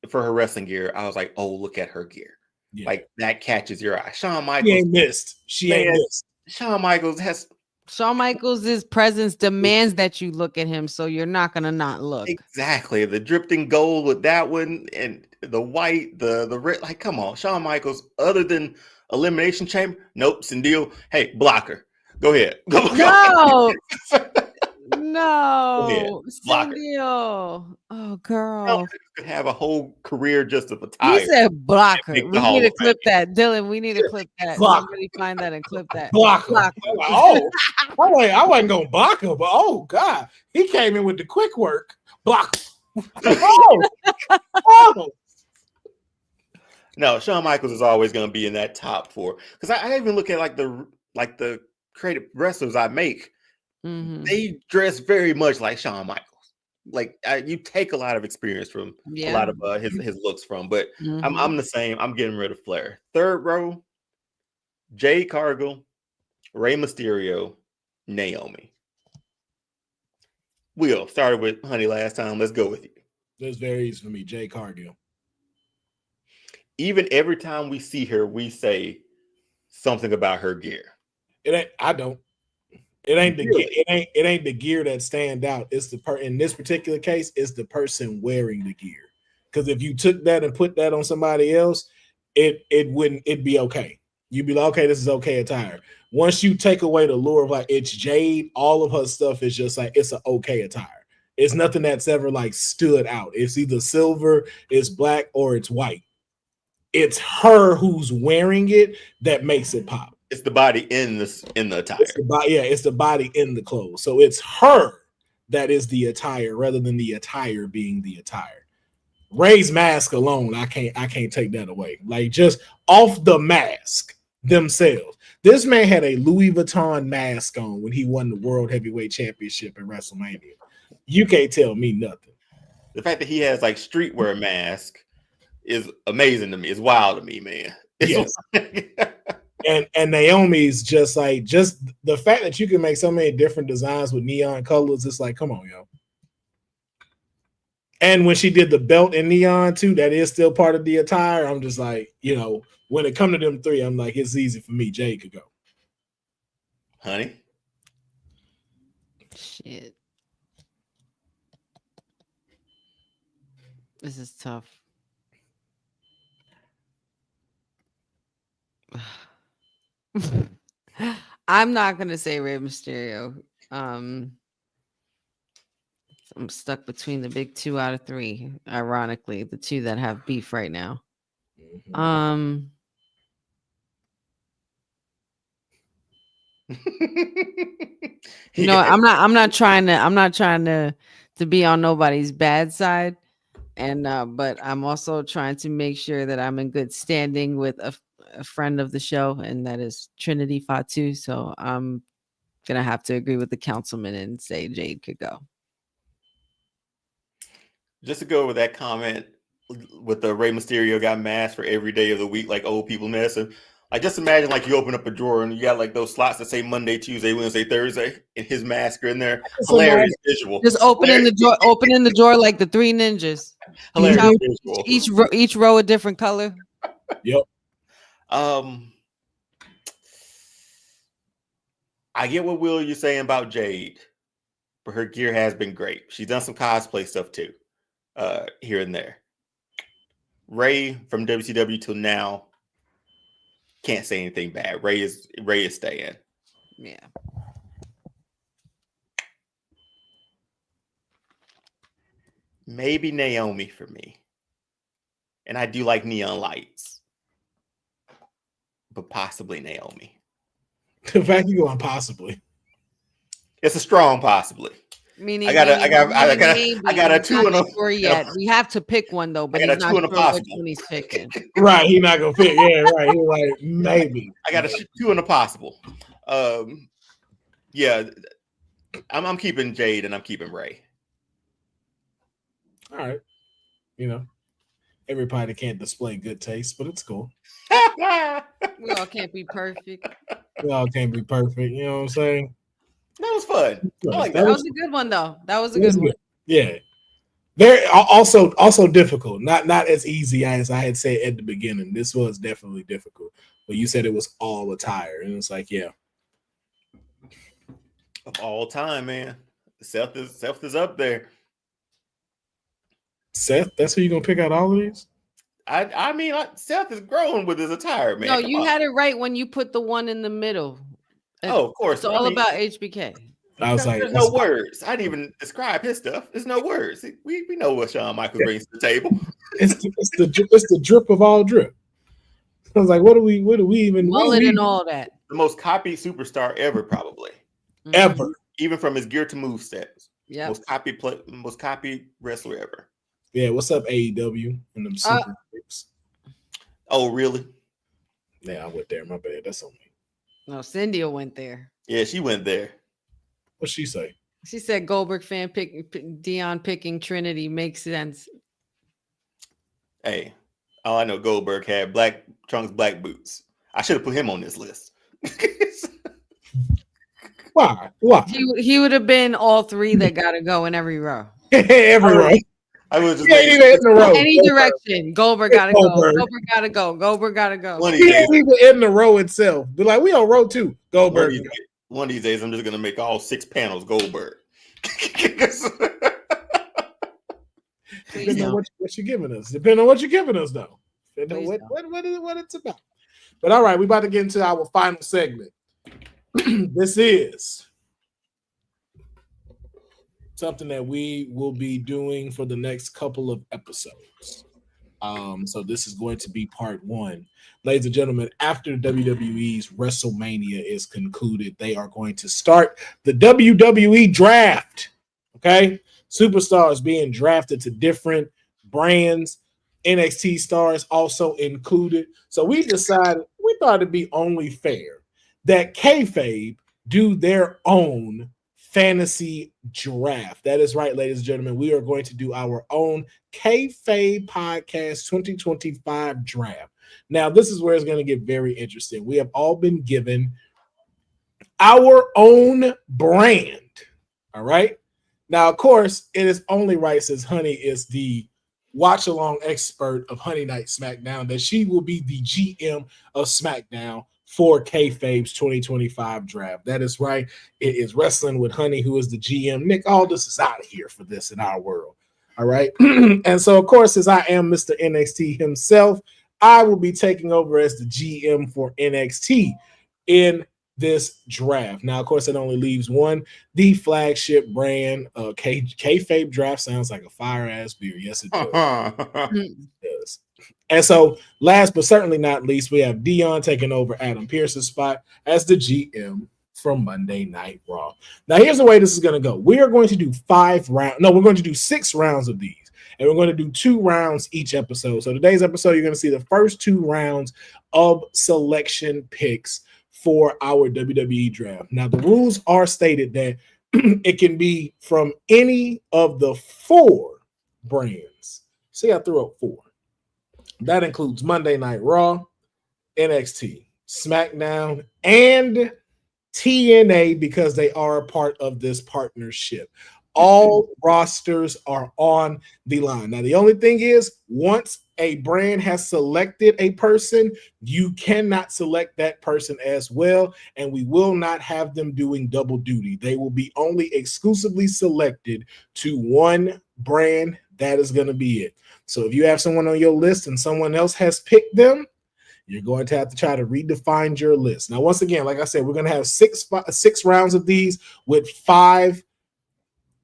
for her wrestling gear, I was like, oh, look at her gear. Yeah. Like that catches your eye. Shawn Michaels. She ain't missed. Shawn Michaels' presence demands that you look at him, so you're not gonna not look. Exactly. The dripped in gold with that one, and the white, the red. Like, come on, Shawn Michaels. Other than Elimination Chamber, nope. Cindil, hey, blocker, go ahead. No. No, Cindil. Oh, girl. Could have a whole career just of attire. You said blocker. We need to clip that. Dylan, we need to clip that. Somebody find that and clip that. Blocker. Oh, I wasn't going to block him, but oh, God. He came in with the quick work. Block. Oh. No, Shawn Michaels is always going to be in that top four. Because I even look at like the creative wrestlers I make. Mm-hmm. They dress very much like Shawn Michaels. Like you take a lot of experience from a lot of his looks from, but I'm the same. I'm getting rid of Flair. Third row, Jade Cargill, Rey Mysterio, Naomi. Will started with Honey last time. Let's go with you. That's very easy for me, Jade Cargill. Even every time we see her, we say something about her gear. I don't. It ain't the it ain't the gear that stand out. It's the in this particular case, it's the person wearing the gear. Because if you took that and put that on somebody else, it'd be okay. You'd be like, okay, this is okay attire. Once you take away the lure of like it's Jade, all of her stuff is just like it's an okay attire. It's nothing that's ever like stood out. It's either silver, it's black, or it's white. It's her who's wearing it that makes it pop. It's the body in the attire. It's the body in the clothes. So it's her that is the attire rather than the attire being the attire. Ray's mask alone, I can't take that away. Like just off the mask themselves. This man had a Louis Vuitton mask on when he won the World Heavyweight Championship in WrestleMania. You can't tell me nothing. The fact that he has like streetwear mask is amazing to me. It's wild to me, man. Yes. And Naomi's just the fact that you can make so many different designs with neon colors. It's like, come on, yo. And when she did the belt in neon too, that is still part of the attire. I'm just like, when it comes to them three, I'm like, it's easy for me. Jade could go. Honey. Shit. This is tough. I'm not gonna say Rey Mysterio. I'm stuck between the big 2 out of 3. Ironically, the 2 that have beef right now. Mm-hmm. I'm not trying to be on nobody's bad side, and but I'm also trying to make sure that I'm in good standing with a friend of the show, and that is Trinity Fatu. So I'm gonna have to agree with the councilman and say Jade could go. Just to go over that comment with the Rey Mysterio got masked for every day of the week, like old people messing. Like, just imagine like you open up a drawer and you got like those slots that say Monday, Tuesday, Wednesday, Thursday, and his mask are in there. Hilarious visual. Just opening the drawer like the 3 ninjas. Hilarious visual. Each row a different color. Yep. I get what Will you're saying about Jade, but her gear has been great. She's done some cosplay stuff too, here and there. Rey from WCW till now, can't say anything bad. Rey is staying. Yeah. Maybe Naomi for me. And I do like neon lights. But possibly Naomi. The fact you going possibly. It's a strong possibly. Meaning I got a 2 and a sure yet. We have to pick one though, but I got he's a not 2 and a sure possible. which one he's picking. Right, he's not gonna pick. Yeah, right. He's like, maybe. I got a 2 and a possible. Yeah, I'm keeping Jade and I'm keeping Rey. All right. Everybody can't display good taste, but it's cool. We all can't be perfect. We all can't be perfect. You know what I'm saying? That was fun. I like That was a good one though. That was a good one. Yeah. Very also difficult. Not as easy as I had said at the beginning. This was definitely difficult. But you said it was all attire. And it's like, yeah. Of all time, man. Seth is up there. Seth, that's who you're gonna pick out all of these? I mean, Seth is growing with his attire, man. No, you had it right when you put the one in the middle. Oh, of course. It's all about HBK. I was like, there's no words. I didn't even describe his stuff. There's no words. We know what Shawn Michaels brings to the table. It's the drip of all drip. I was like, what do we even mullet and all that? The most copied superstar ever, probably. Ever. Even from his gear to move steps. Yeah. Most copied wrestler ever. Yeah, what's up, AEW and them super picks? Oh, really? Yeah, I went there. My bad. That's on me. No, Cindy went there. Yeah, she went there. What'd she say? She said Goldberg fan Deonne picking Trinity makes sense. Hey, all I know, Goldberg had black trunks, black boots. I should have put him on this list. Why? He would have been all 3 that gotta go in every row. Every row. I was just in the row. Any direction. Goldberg gotta go. Goldberg gotta go. Goldberg gotta go. He ain't even in the row itself. Be like, we on row 2. Goldberg. One of these days, I'm just gonna make all 6 panels Goldberg. Depending on what you're giving us. Depending on what you're giving us, though. Depending on what it's about. But all right, we're about to get into our final segment. This is something that we will be doing for the next couple of episodes. So this is going to be part 1. Ladies and gentlemen, after WWE's WrestleMania is concluded, they are going to start the WWE draft. Okay? Superstars being drafted to different brands. NXT stars also included. So we thought it'd be only fair that Kayfabe do their own fantasy draft. That is right, ladies and gentlemen. We are going to do our own Kayfabe Podcast 2025 draft. Now, this is where it's going to get very interesting. We have all been given our own brand. All right. Now, of course, it is only right, since Honey is the watch-along expert of Honey Night SmackDown, that she will be the GM of SmackDown for Kayfabe's 2025 draft. That is right. It is Wrestling with Honey, who is the GM. Nick Aldis is out of here for this in our world. All right. And so, of course, as I am Mr. NXT himself, I will be taking over as the GM for NXT in this draft. Now, of course, it only leaves one, the flagship brand. Kayfabe draft sounds like a fire-ass beer. Yes, it does. It does. And so, last but certainly not least, we have Deonne taking over Adam Pearce's spot as the GM from Monday Night Raw. Now, here's the way this is going to go. We are going to do 5 rounds. No, we're going to do 6 rounds of these, and we're going to do 2 rounds each episode. So today's episode, you're going to see the first 2 rounds of selection picks for our WWE draft. Now, the rules are stated that it can be from any of the 4 brands. See, I threw up 4. That includes Monday Night Raw, NXT, SmackDown, and TNA, because they are a part of this partnership. All rosters are on the line. Now, the only thing is, once a brand has selected a person, you cannot select that person as well, and we will not have them doing double duty. They will be only exclusively selected to one brand. That is going to be it. So if you have someone on your list and someone else has picked them, you're going to have to try to redefine your list. Now, once again, like I said, we're going to have six rounds of these with 5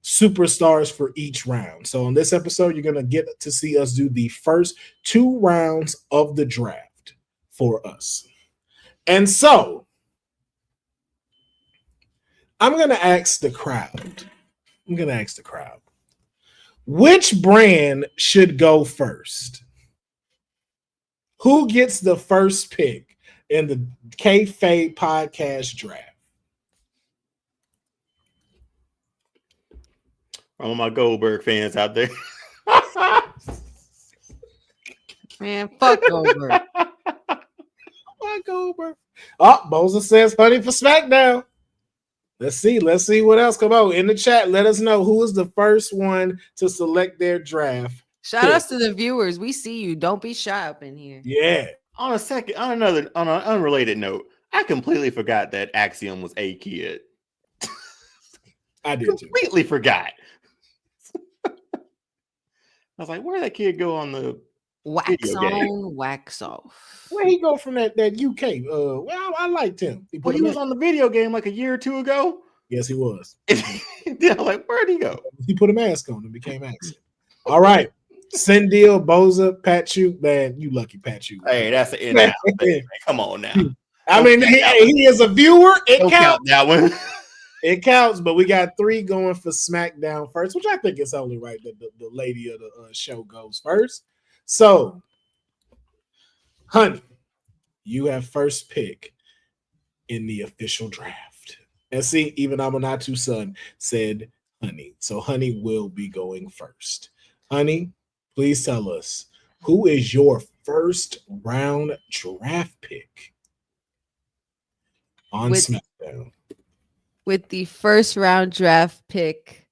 superstars for each round. So on this episode, you're going to get to see us do the first 2 rounds of the draft for us. And so I'm going to ask the crowd. Which brand should go first? Who gets the first pick in the Kayfabe Podcast draft? All my Goldberg fans out there. Man, fuck Goldberg. Fuck Goldberg. Oh, Boza says Honey for SmackDown. Let's see what else. Come on, in the chat, let us know who is the first one to select their draft. Shout outs to the viewers. We see you. Don't be shy up in here. Yeah. On an unrelated note, I completely forgot that Axiom was a kid. I did too. Completely forgot. I was like, where'd that kid go on the wax on, wax off? Where'd he go from that UK? Well, I liked him. He was on the video game like a year or 2 ago. Yes, he was. Then I was like, where'd he go? He put a mask on and became Axiom. All right. Sendil, Boza, Pachu, man, you lucky Pachu. Hey, that's an in-house thing, man. Come on now. I mean, he is a viewer. It counts. That one. It counts, but we got 3 going for SmackDown first, which I think is only right that the lady of the show goes first. So, Honey, you have first pick in the official draft. And see, even Amanatu's son said Honey. So, Honey will be going first. Honey, please tell us, who is your first round draft pick on SmackDown? With the first round draft pick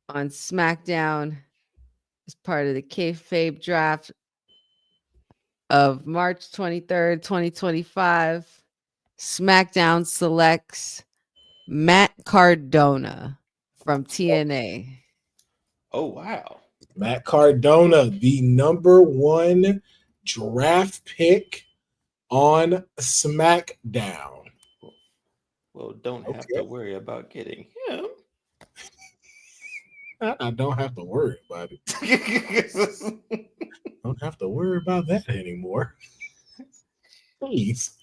on SmackDown as part of the Kayfabe draft of March 23rd, 2025, SmackDown selects Matt Cardona from TNA. Oh, wow. Matt Cardona, the number 1 draft pick on SmackDown. Well, don't have to worry about getting him. I don't have to worry about it. Don't have to worry about that anymore. Please.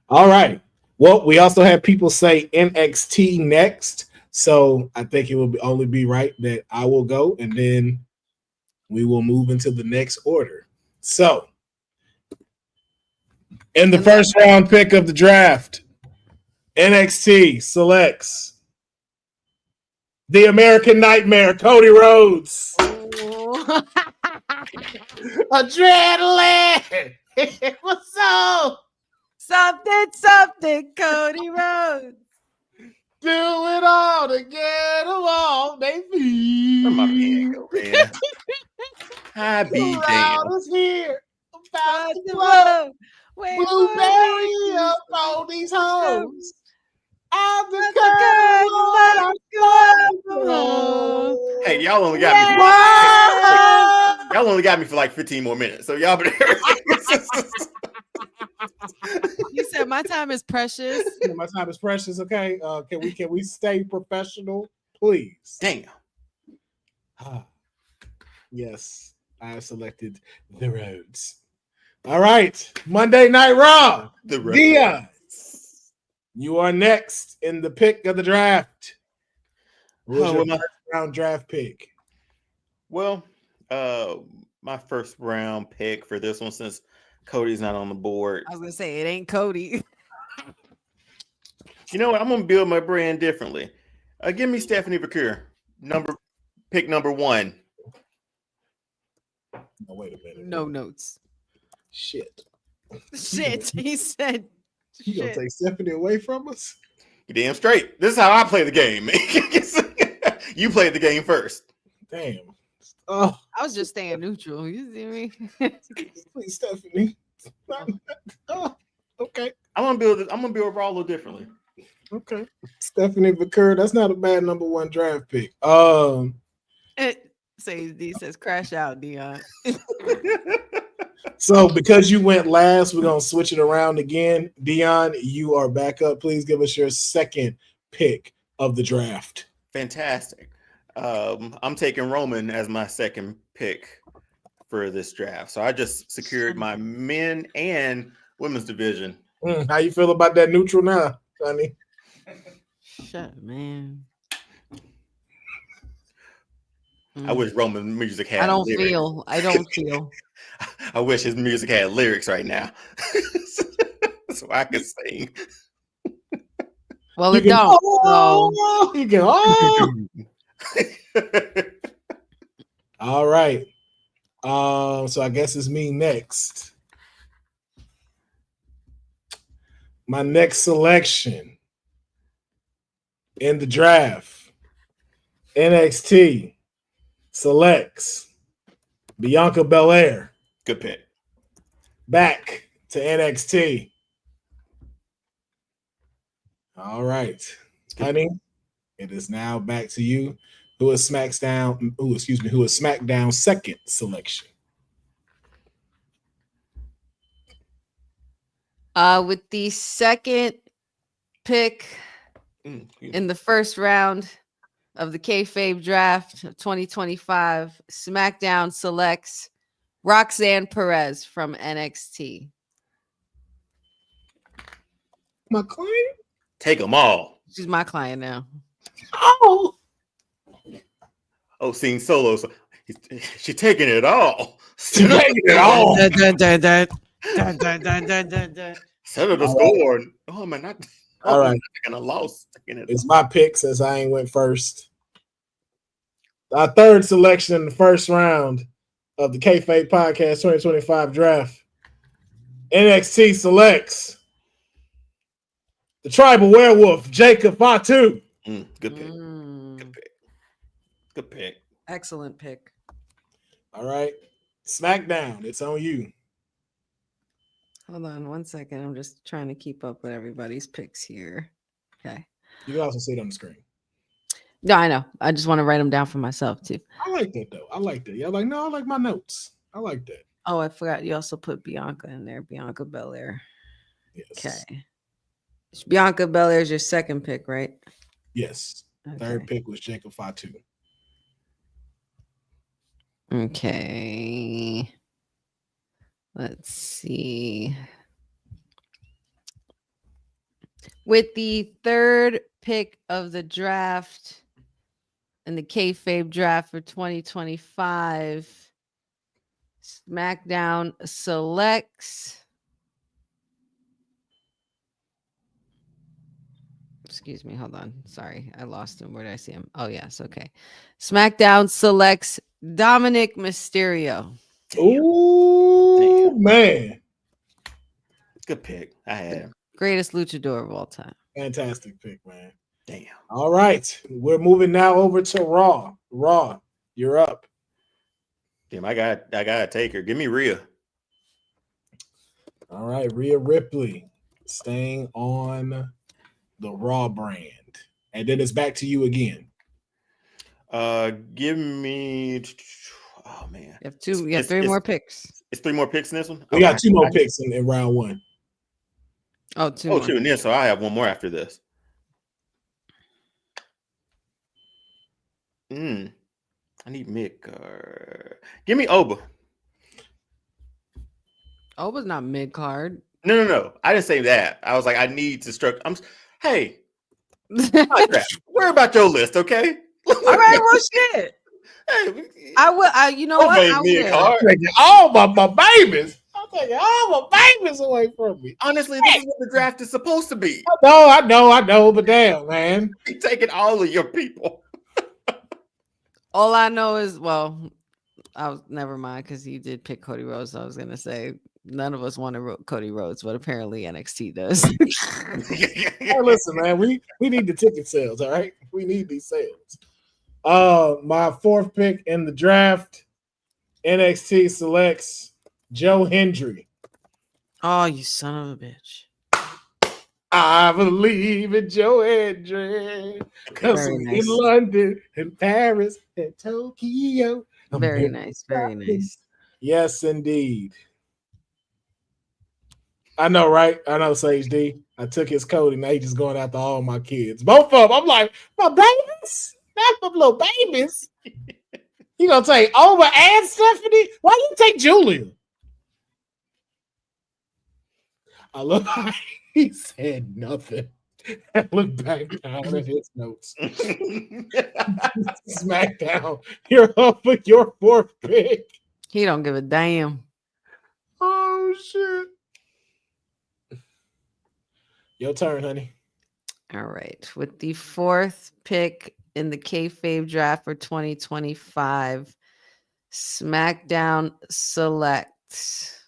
All right. Well, we also have people say NXT next. So I think it will only be right that I will go, and then we will move into the next order. So, in the first round pick of the draft, NXT selects the American Nightmare, Cody Rhodes. Oh. Adrenaline. What's up? Something, Cody Rhodes. Do it all to get along, baby. Where my pen go, man? I be The damn. round is here. About to blow. Whoa. Wait, Blueberry up on these hoes. I'm the girl. Hey, y'all only got me. Y'all only got me for like 15 more minutes. So y'all better. You said my time is precious. My time is precious. Okay. Can we stay professional, please? Damn. Yes, I have selected the Rhodes. All right, Monday Night Raw. The Deonne, you are next in the pick of the draft. What's your first round draft pick? Well, my first round pick for this one, since Cody's not on the board. I was gonna say it ain't Cody. You know what? I'm gonna build my brand differently. Give me Stephanie Vaquer, pick number 1. Oh, wait a minute. No notes. Shit. He said. You gonna take Stephanie away from us? You damn straight. This is how I play the game. You played the game first. Damn. Oh, I was just staying neutral. You see me? please, Stephanie. Oh, okay. I'm gonna build Raw a little differently. Okay. Stephanie Vaquer, that's not a bad number 1 draft pick. D says crash out, Deonne. So because you went last, we're gonna switch it around again. Deonne, you are back up. Please give us your second pick of the draft. Fantastic. I'm taking Roman as my second pick for this draft. So I just secured my men and women's division. How you feel about that neutral now, honey? Shut, man. I wish Roman music had. I don't lyrics. feel. I wish his music had lyrics right now, so I could sing. Well, it don't. Oh, you can. All right. So I guess it's me next. My next selection in the draft, NXT selects Bianca Belair. Good pick. Back to NXT. All right, honey. It is now back to you. Who is SmackDown's second selection? With the second pick in the first round of the Kayfabe draft of 2025, SmackDown selects Roxanne Perez from NXT. My client? Take them all. She's my client now. Oh, sing solo. So she's taking it all. she's taking it all. Settle the score. Oh man, not. All right. I'm gonna lose. It's my pick since I ain't went first. Our third selection in the first round of the Kayfabe Podcast 2025 draft. NXT selects the tribal werewolf, Jacob Fatu. Good pick. Good pick. Good pick. Excellent pick. All right. SmackDown, it's on you. Hold on 1 second. I'm just trying to keep up with everybody's picks here. Okay. You can also see it on the screen. No, I know. I just want to write them down for myself too. I like that though. I like that. Yeah, I like my notes. I like that. Oh, I forgot. You also put Bianca in there. Bianca Belair. Yes. Okay. Bianca Belair is your second pick, right? Yes. Okay. Third pick was Jacob Fatu. Okay. Let's see. With the third pick of the draft in the Kayfabe draft for 2025, SmackDown selects Excuse me. Hold on. Sorry, I lost him. Where did I see him? Oh yes. Okay. SmackDown selects Dominic Mysterio. Ooh, man. Good pick. I had him. Greatest luchador of all time. Fantastic pick, man. Damn. All right. We're moving now over to Raw. Raw, you're up. Damn, I gotta take her. Give me Rhea. All right, Rhea Ripley staying on the Raw brand. And then it's back to you again. Give me. Oh man, You have three more picks. It's 3 more picks in this one. We got 2 more picks in round 1. Oh, 2 more. 2 in this, so I have 1 more after this. I need mid card. Give me Oba. Oba's not mid card. No. I didn't say that. I was like, I need to structure. Hey, worry about your list, okay? All right, well, shit. Hey, I will. You know what? I will. Taking all my babies. I'm taking all my babies away from me. Honestly, this is what the draft is supposed to be. I know, but damn, man. You're taking all of your people. All I know is, never mind, because he did pick Cody Rhodes. So I was gonna say none of us wanted Cody Rhodes, but apparently NXT does. Hey, listen, man, we need the ticket sales. All right, we need these sales. My 4th pick in the draft, NXT selects Joe Hendry. Oh, you son of a bitch! I believe in Joe Hendry because Very in nice. London, in Paris, and Tokyo. Very nice. Very nice. Yes, indeed. I know, right? I know, Sage D. I took his Cody. Now he's just going after all my kids. Both of them. I'm like, my babies? Not my little babies. You gonna take Oba and Stephanie? Why you take Julia? I look like he said nothing. I look back down at his notes. SmackDown. You're up with your 4th pick. He don't give a damn. Oh shit. Your turn, honey. All right. With the 4th pick in the Kayfabe draft for 2025, SmackDown selects.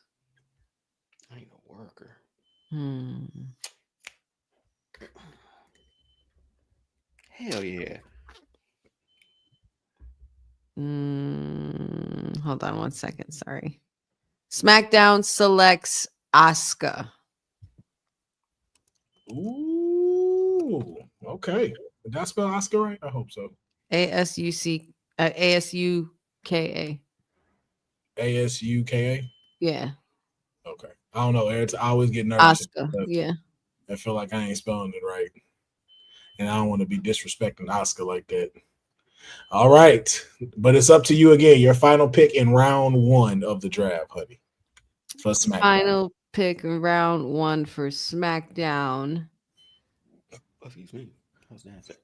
I ain't no worker. Hell yeah. Hold on 1 second. Sorry. SmackDown selects Asuka. Ooh, okay. Did I spell Oscar right? I hope so. ASUKA. ASUKA? Yeah. Okay. I don't know. I always get nervous. Asuka. Yeah. I feel like I ain't spelling it right. And I don't want to be disrespecting Oscar like that. All right. But it's up to you again. Your final pick in round 1 of the draft, honey. For SmackDown. Final pick in round 1 for SmackDown. Excuse me. How's that?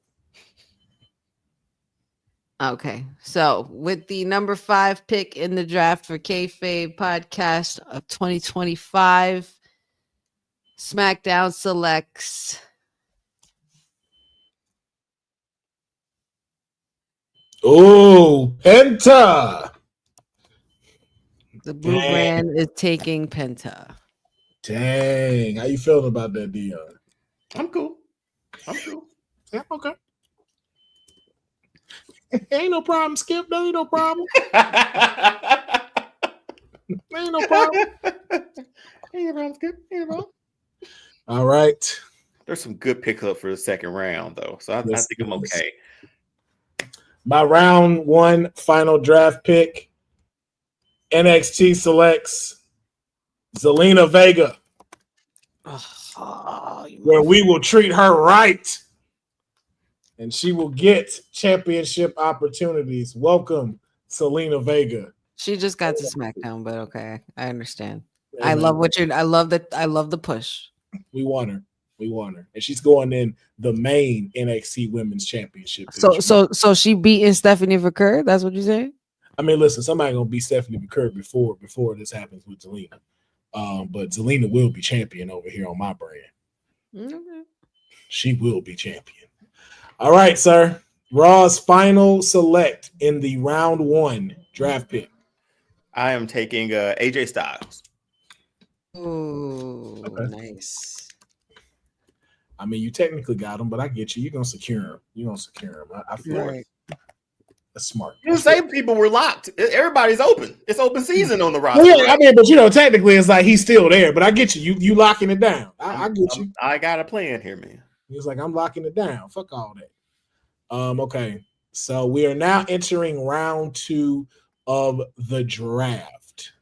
Okay. So with the number 5 pick in the draft for Kayfabe Podcast of 2025, SmackDown selects Penta. the blue brand is taking Penta. Dang. How you feeling about that, Deonne? I'm cool. Yeah, okay. Ain't no problem, Skip. There ain't no problem. Ain't no problem. Skip. All right. There's some good pickup for the second round, though. So I think I'm okay. My round 1 final draft pick, NXT selects Zelina Vega, where we will treat her right, and she will get championship opportunities. Welcome, Zelina Vega. She just got to SmackDown, but okay, I understand. I love the push. We want her. And she's going in the main NXT Women's Championship. So she beating Stephanie McCurry? That's what you say? I mean, listen, somebody gonna beat Stephanie McCurry before this happens with Zelina. But Zelina will be champion over here on my brand. Okay. She will be champion. All right, sir. Raw's final select in the round 1 draft pick. I am taking AJ Styles. Ooh, Okay. nice. I mean, you technically got him, but I get you. You're gonna secure him. I feel Right. that's smart. You didn't say people were locked. Everybody's open. It's open season on the roster. Well, yeah, I mean, but technically, it's like he's still there. But I get you. You locking it down. I get you. I got a plan here, man. He's like, I'm locking it down. Fuck all that. Okay. So we are now entering round 2 of the draft.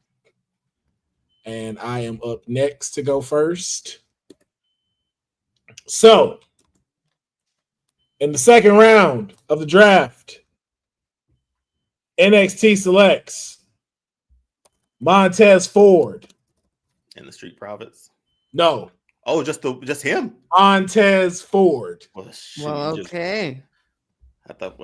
And I am up next to go first. So, in the second round of the draft, NXT selects Montez Ford. And the Street Profits. No. Oh, just him. Montez Ford. Well, Okay. I thought,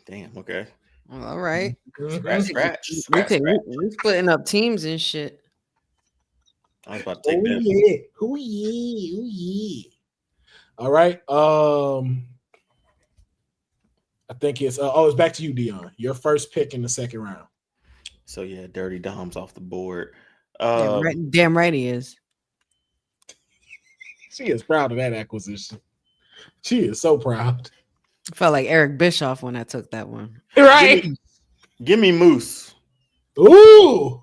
damn. Okay. Well, all right. Scratch. We're splitting up teams and shit. I was about to take that. Yeah. Ooh, yeah. All right. I think it's it's back to you, Deonne. Your first pick in the second round. So yeah, Dirty Dom's off the board. Damn right he is. She is proud of that acquisition. She is so proud. I felt like Eric Bischoff when I took that one. Right. Give me Moose. Ooh.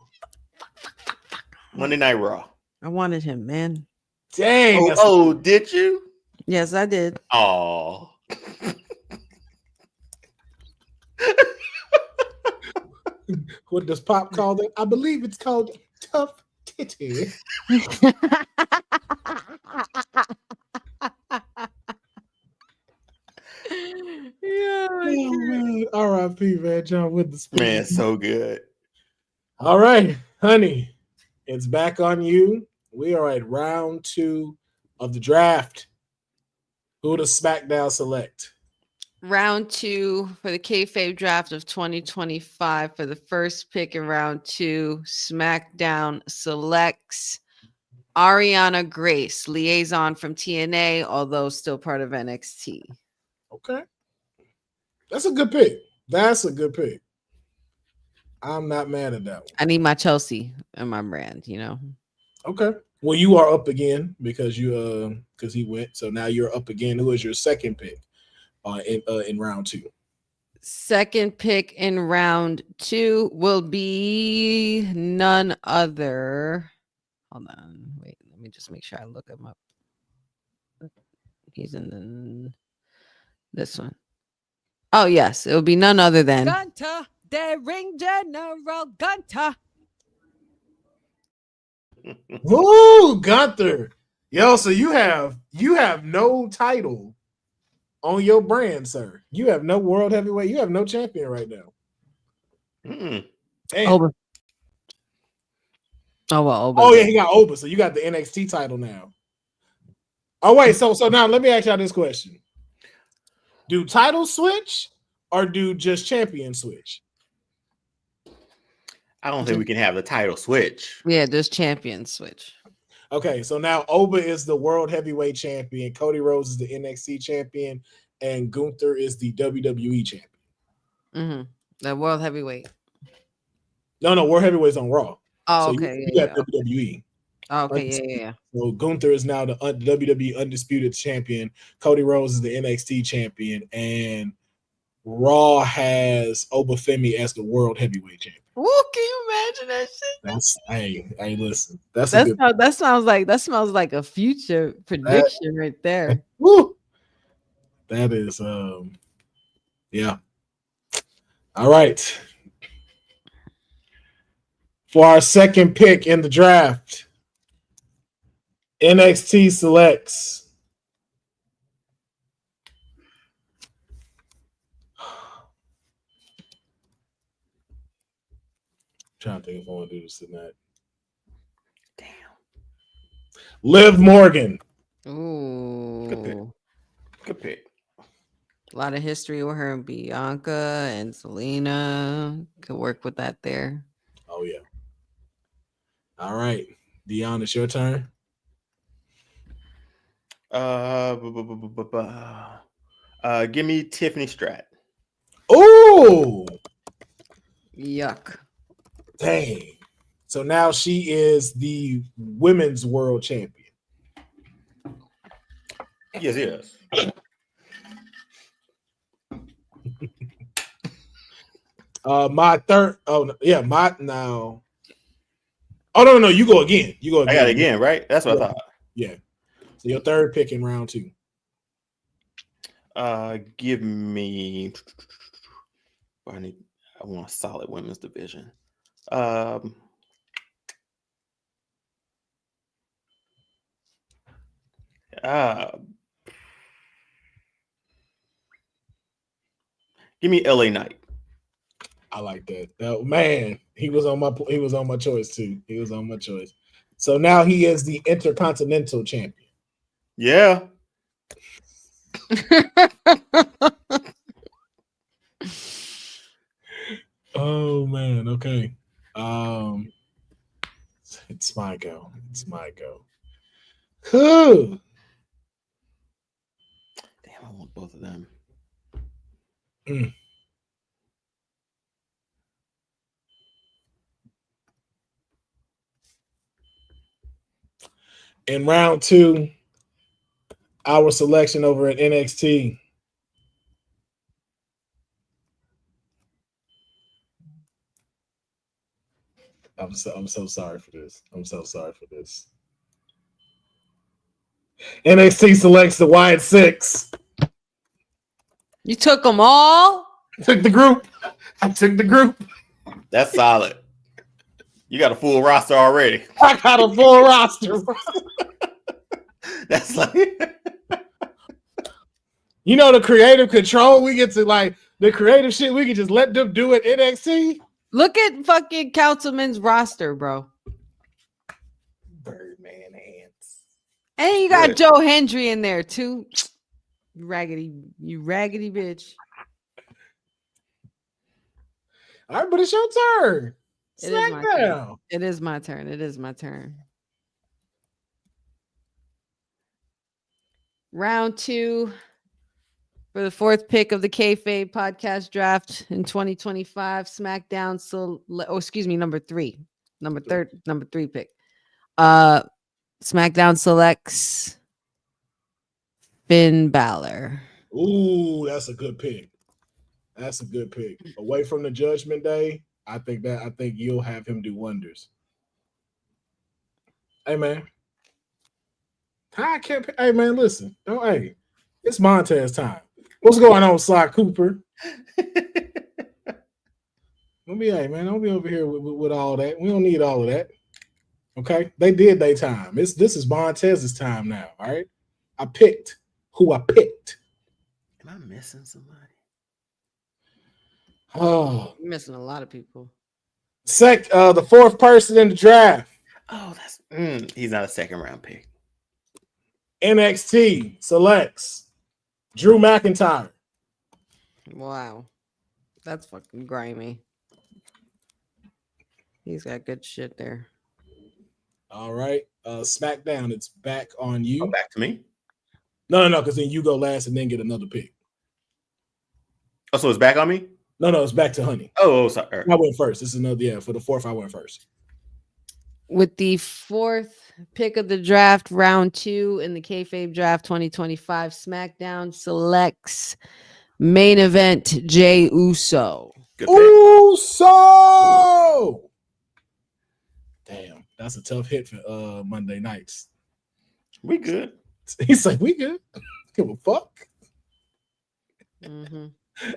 Monday Night Raw. I wanted him, man. Dang. Did you? Yes, I did. Oh. What does Pop call it? I believe it's called tough titty. Yeah. Oh, man. R.I.P. man. John with the spoon. Man, so good. All right, honey. It's back on you. We are at round 2 of the draft. Who does SmackDown select? Round 2 for the Kayfabe draft of 2025. For the first pick in round 2, SmackDown selects Ariana Grace, liaison from TNA, although still part of NXT. Okay. That's a good pick. I'm not mad at that one. I need my Chelsea in my brand, you know. Okay. Well, you are up again because he went. So now you're up again. Who is your second pick in round 2? Second pick in round 2 will be none other. Hold on. Wait, let me just make sure I look him up. He's in this one. Oh, yes. It will be none other than Gunter, the ring general Gunter. Ooh, Gunther. Yo, so you have no title on your brand, sir. You have no world heavyweight. You have no champion right now. Mm-mm. Damn. Oba. Oh, well, Oba. Oh, yeah, he got Oba. So you got the NXT title now. Oh, wait. So now let me ask y'all this question. Do titles switch or do just champions switch? I don't think we can have the title switch. Yeah, there's champion switch. Okay, so now Oba is the world heavyweight champion, Cody Rhodes is the NXT champion, and Gunther is the WWE champion. Mm-hmm. The world heavyweight. No, world heavyweight's on Raw. Oh, So okay. you got WWE. Oh, okay, yeah. So Gunther is now the WWE undisputed champion. Cody Rhodes is the NXT champion, and Raw has Oba Femi as the world heavyweight champion. Ooh, can you imagine that shit? That's hey, listen. That smells like a future prediction right there. Woo. That is yeah. All right. For our second pick in the draft, NXT selects trying to think if I want to do this tonight. Damn. Liv Morgan. Ooh. Good pick. A lot of history with her and Bianca and Selena. Could work with that there. Oh, yeah. All right. Deonne, it's your turn. Give me Tiffany Stratton. Oh, Yuck. dang. So now she is the women's world champion. Yes. My third. Oh yeah, my now. Oh no, you go again. You go again. I got it again, right? That's what I thought. Yeah. So your third pick in round 2. Give me. I want a solid women's division. Give me LA Knight. I like that. Oh, man, he was on my choice too. He was on my choice. So now he is the Intercontinental Champion. Yeah. Oh man, okay. It's my go. Whew. Damn, I want both of them. In round 2, our selection over at NXT. I'm so sorry for this. NXT selects the Wyatt Six. You took them all? I took the group. That's solid. You got a full roster already. I got a full roster. That's like the creative control we get to, like the creative shit we can just let them do at NXT. Look at fucking Councilman's roster, bro. Birdman hands. And you got Joe Hendry in there too. You raggedy bitch. All right, but it's your turn. It is my turn. Round 2 for the 4th pick of the Kayfabe Podcast draft in 2025. SmackDown. Number 3. Number 3 pick. SmackDown selects Finn Balor. Ooh, that's a good pick. Away from the Judgment Day, I think you'll have him do wonders. Hey man. Hey man, listen. It's Montez time. What's going on, Sly Cooper? Don't be over here with all that. We don't need all of that. Okay, they did their time. This is Montez's time now. All right, I picked who I picked. Am I missing somebody? Oh, You're missing a lot of people. The 4th person in the draft. Oh, that's he's not a second round pick. NXT selects Drew McIntyre. Wow, that's fucking grimy. He's got good shit there. All right, SmackDown. It's back on you. Oh, back to me. No, because then you go last and then get another pick. Oh, so it's back on me? No, it's back to Honey. Oh, sorry. I went first. This is another, for the 4th, I went first. With the 4th pick of the draft, round 2 in the Kayfabe draft 2025, SmackDown selects main event Jey Uso. Good pick. Uso! Damn, that's a tough hit for Monday nights. We good. He's like, we good. Give a fuck. Mm-hmm.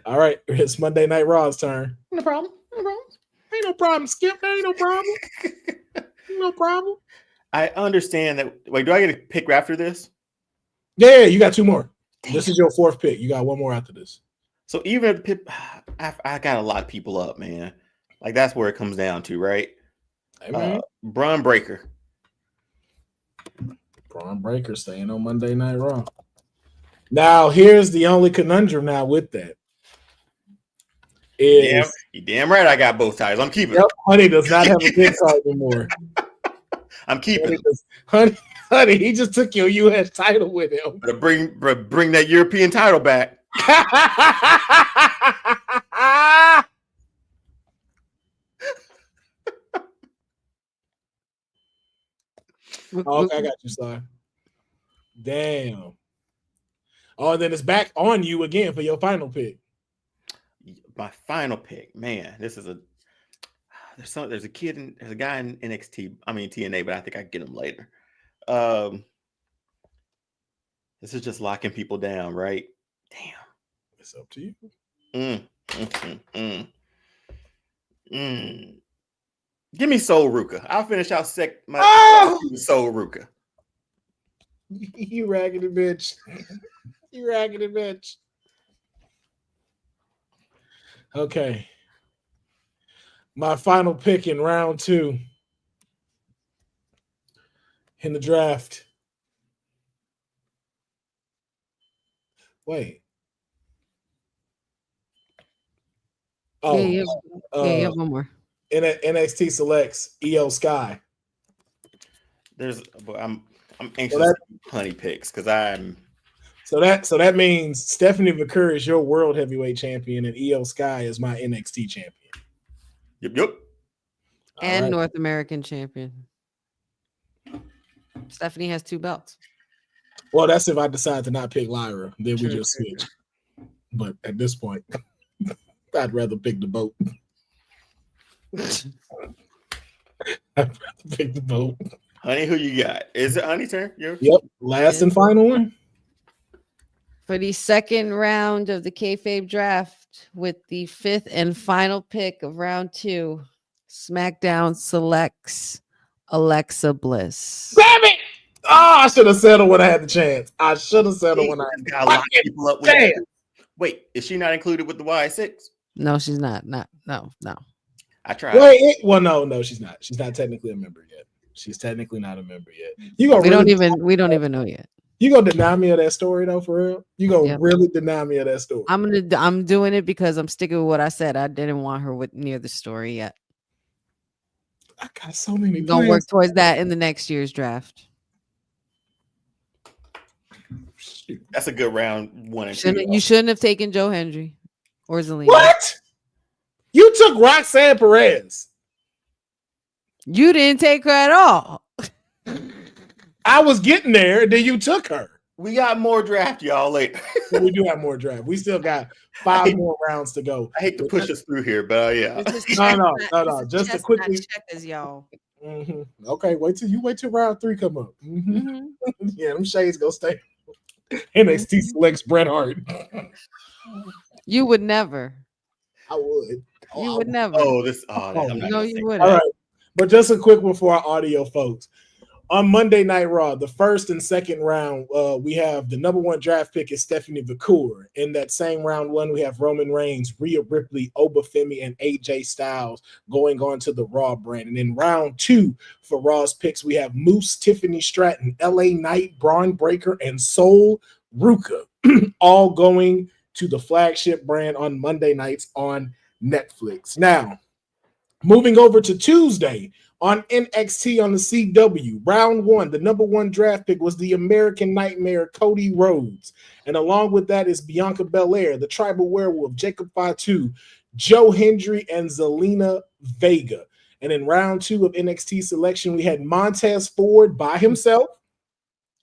All right, it's Monday Night Raw's turn. No problem. Ain't no problem, Skip. Ain't no problem. No problem. I understand that. Wait, do I get a pick after this? Yeah, you got 2 more. This is your 4th pick. You got 1 more after this. So even at the pick, I got a lot of people up, man. Like that's where it comes down to, right? Hey, Braun Breaker. Braun Breaker staying on Monday Night Raw. Now, here's the only conundrum now with that. You damn right I got both ties. I'm keeping Honey does not have a big card anymore. I'm keeping Honey Honey, he just took your U.S. title with him. But bring that European title back. Okay, I got you, son. Damn. Oh, and then it's back on you again for your final pick. My final pick, man. This is there's a guy in NXT. I mean TNA, but I think I can get him later. This is just locking people down, right? Damn. It's up to you. Give me Soul Ruka. I'll finish out my Soul Ruka. You raggedy bitch. You raggedy bitch. Okay. My final pick in round 2 in the draft. Wait. Oh, yeah, you have one more. NXT selects Io Sky. I'm anxious to honey picks because I'm. So that means Stephanie McCurry is your world heavyweight champion and Io Sky is my NXT champion. Yep. And North American champion. Stephanie has 2 belts. Well, that's if I decide to not pick Lyra. Then we just switch. But at this point, I'd rather pick the boat. I'd rather pick the boat. Honey, who you got? Is it Honey's turn? Yep. Last and final one. For the second round of the Kayfabe draft, with the 5th and final pick of round 2, SmackDown selects Alexa Bliss. Damn it! Oh, I should have settled when I had the chance. I should have settled when I had got a lot of people up with it. Wait, is she not included with the Y6? No, she's not. No. I tried. Wait, well, no, she's not. She's not technically a member yet. She's technically not a member yet. We don't even know yet. You gonna deny me of that story though, for real? You gonna really deny me of that story? I'm doing it because I'm sticking with what I said. I didn't want her near the story yet. I got so many. Don't work towards that in the next year's draft. That's a good round 1 and 2. You shouldn't have taken Joe Hendry or Zelina. What? You took Roxanne Perez. You didn't take her at all. I was getting there, then you took her. We got more draft, y'all, later. We do have more draft. We still got 5 more rounds to go. I hate to push us through here, but yeah. No. Just to quickly checkers, y'all. Mm-hmm. Okay, wait till round 3 come up. Mm-hmm. Yeah, them shades go stay. NXT selects Bret Hart. You would never. I would. You would never. No, you wouldn't. All right, but just a quick one for our audio folks. On Monday Night Raw, the first and second round, we have the number 1 draft pick is Stephanie McCool. In that same round 1, we have Roman Reigns, Rhea Ripley, Obafemi, and AJ Styles going on to the Raw brand. And in round 2 for Raw's picks, we have Moose, Tiffany Stratton, LA Knight, Braun Breaker, and Soul Ruka, all going to the flagship brand on Monday nights on Netflix. Now, moving over to Tuesday, on NXT on the CW, round 1, the number 1 draft pick was the American Nightmare, Cody Rhodes. And along with that is Bianca Belair, the Tribal Werewolf, Jacob Fatu, Joe Hendry, and Zelina Vega. And in round 2 of NXT selection, we had Montez Ford by himself,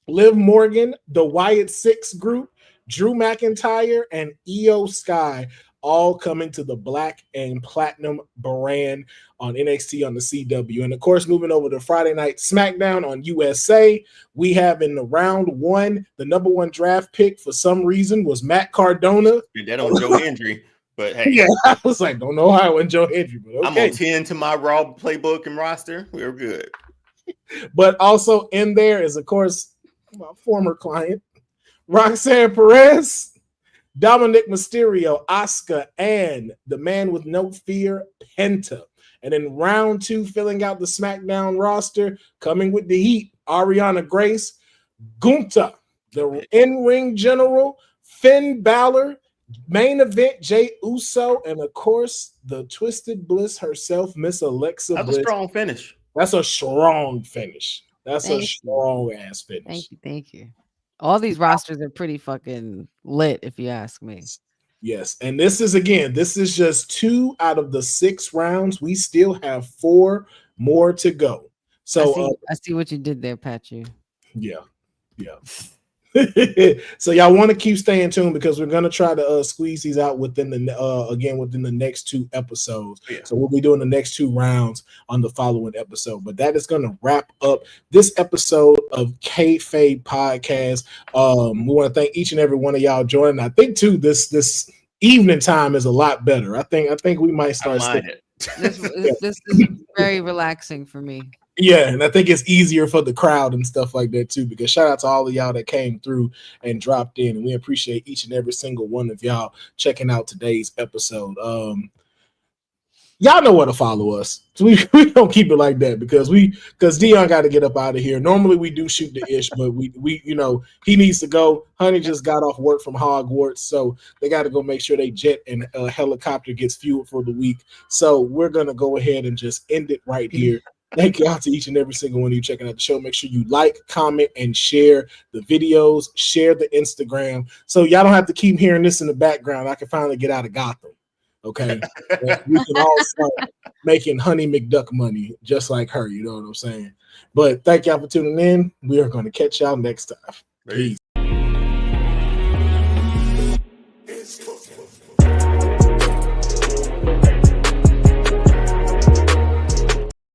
Liv Morgan, the Wyatt Six group, Drew McIntyre, and Io Sky, all coming to the Black and Platinum brand on NXT on the CW. And of course, moving over to Friday Night SmackDown on USA, we have in the round 1, the number 1 draft pick for some reason was Matt Cardona. That on Joe Hendry, but hey. Yeah, I was like, don't know how it went Joe Hendry, but okay. I'm on 10 to my Raw playbook and roster. We're good. But also in there is, of course, my former client, Roxanne Perez, Dominic Mysterio, Asuka, and the man with no fear, Penta. And in round 2, filling out the SmackDown roster, coming with the heat, Ariana Grace, Gunther, the in-ring general, Finn Balor, main event, Jey Uso, and of course, the Twisted Bliss herself, Miss Alexa Bliss. That's a strong finish. That's a strong finish. That's a Thank you. strong ass finish. Thank you. Thank you. All these rosters are pretty fucking lit, if you ask me. Yes. And this is just 2 out of the 6 rounds. We still have 4 more to go. So I see what you did there, Patchu. yeah. So y'all want to keep staying tuned because we're gonna try to squeeze these out within the next 2 episodes. Yeah. So we'll be doing the next 2 rounds on the following episode. But that is gonna wrap up this episode of Kayfabe Podcast. We want to thank each and every one of y'all joining. I think too this evening time is a lot better. I think we might start. This is very relaxing for me. Yeah, and I think it's easier for the crowd and stuff like that too, because shout out to all of y'all that came through and dropped in, and we appreciate each and every single one of y'all checking out today's episode. Y'all know where to follow us. So we don't keep it like that because Deonne got to get up out of here. Normally we do shoot the ish, but we he needs to go. Honey just got off work from Hogwarts, so they got to go make sure they jet and helicopter gets fueled for the week. So we're gonna go ahead and just end it right here. Thank y'all to each and every single one of you checking out the show. Make sure you like, comment, and share the videos, share the Instagram. So y'all don't have to keep hearing this in the background. I can finally get out of Gotham. Okay. We can all start making Honey McDuck money just like her. You know what I'm saying? But thank y'all for tuning in. We are going to catch y'all next time. Peace.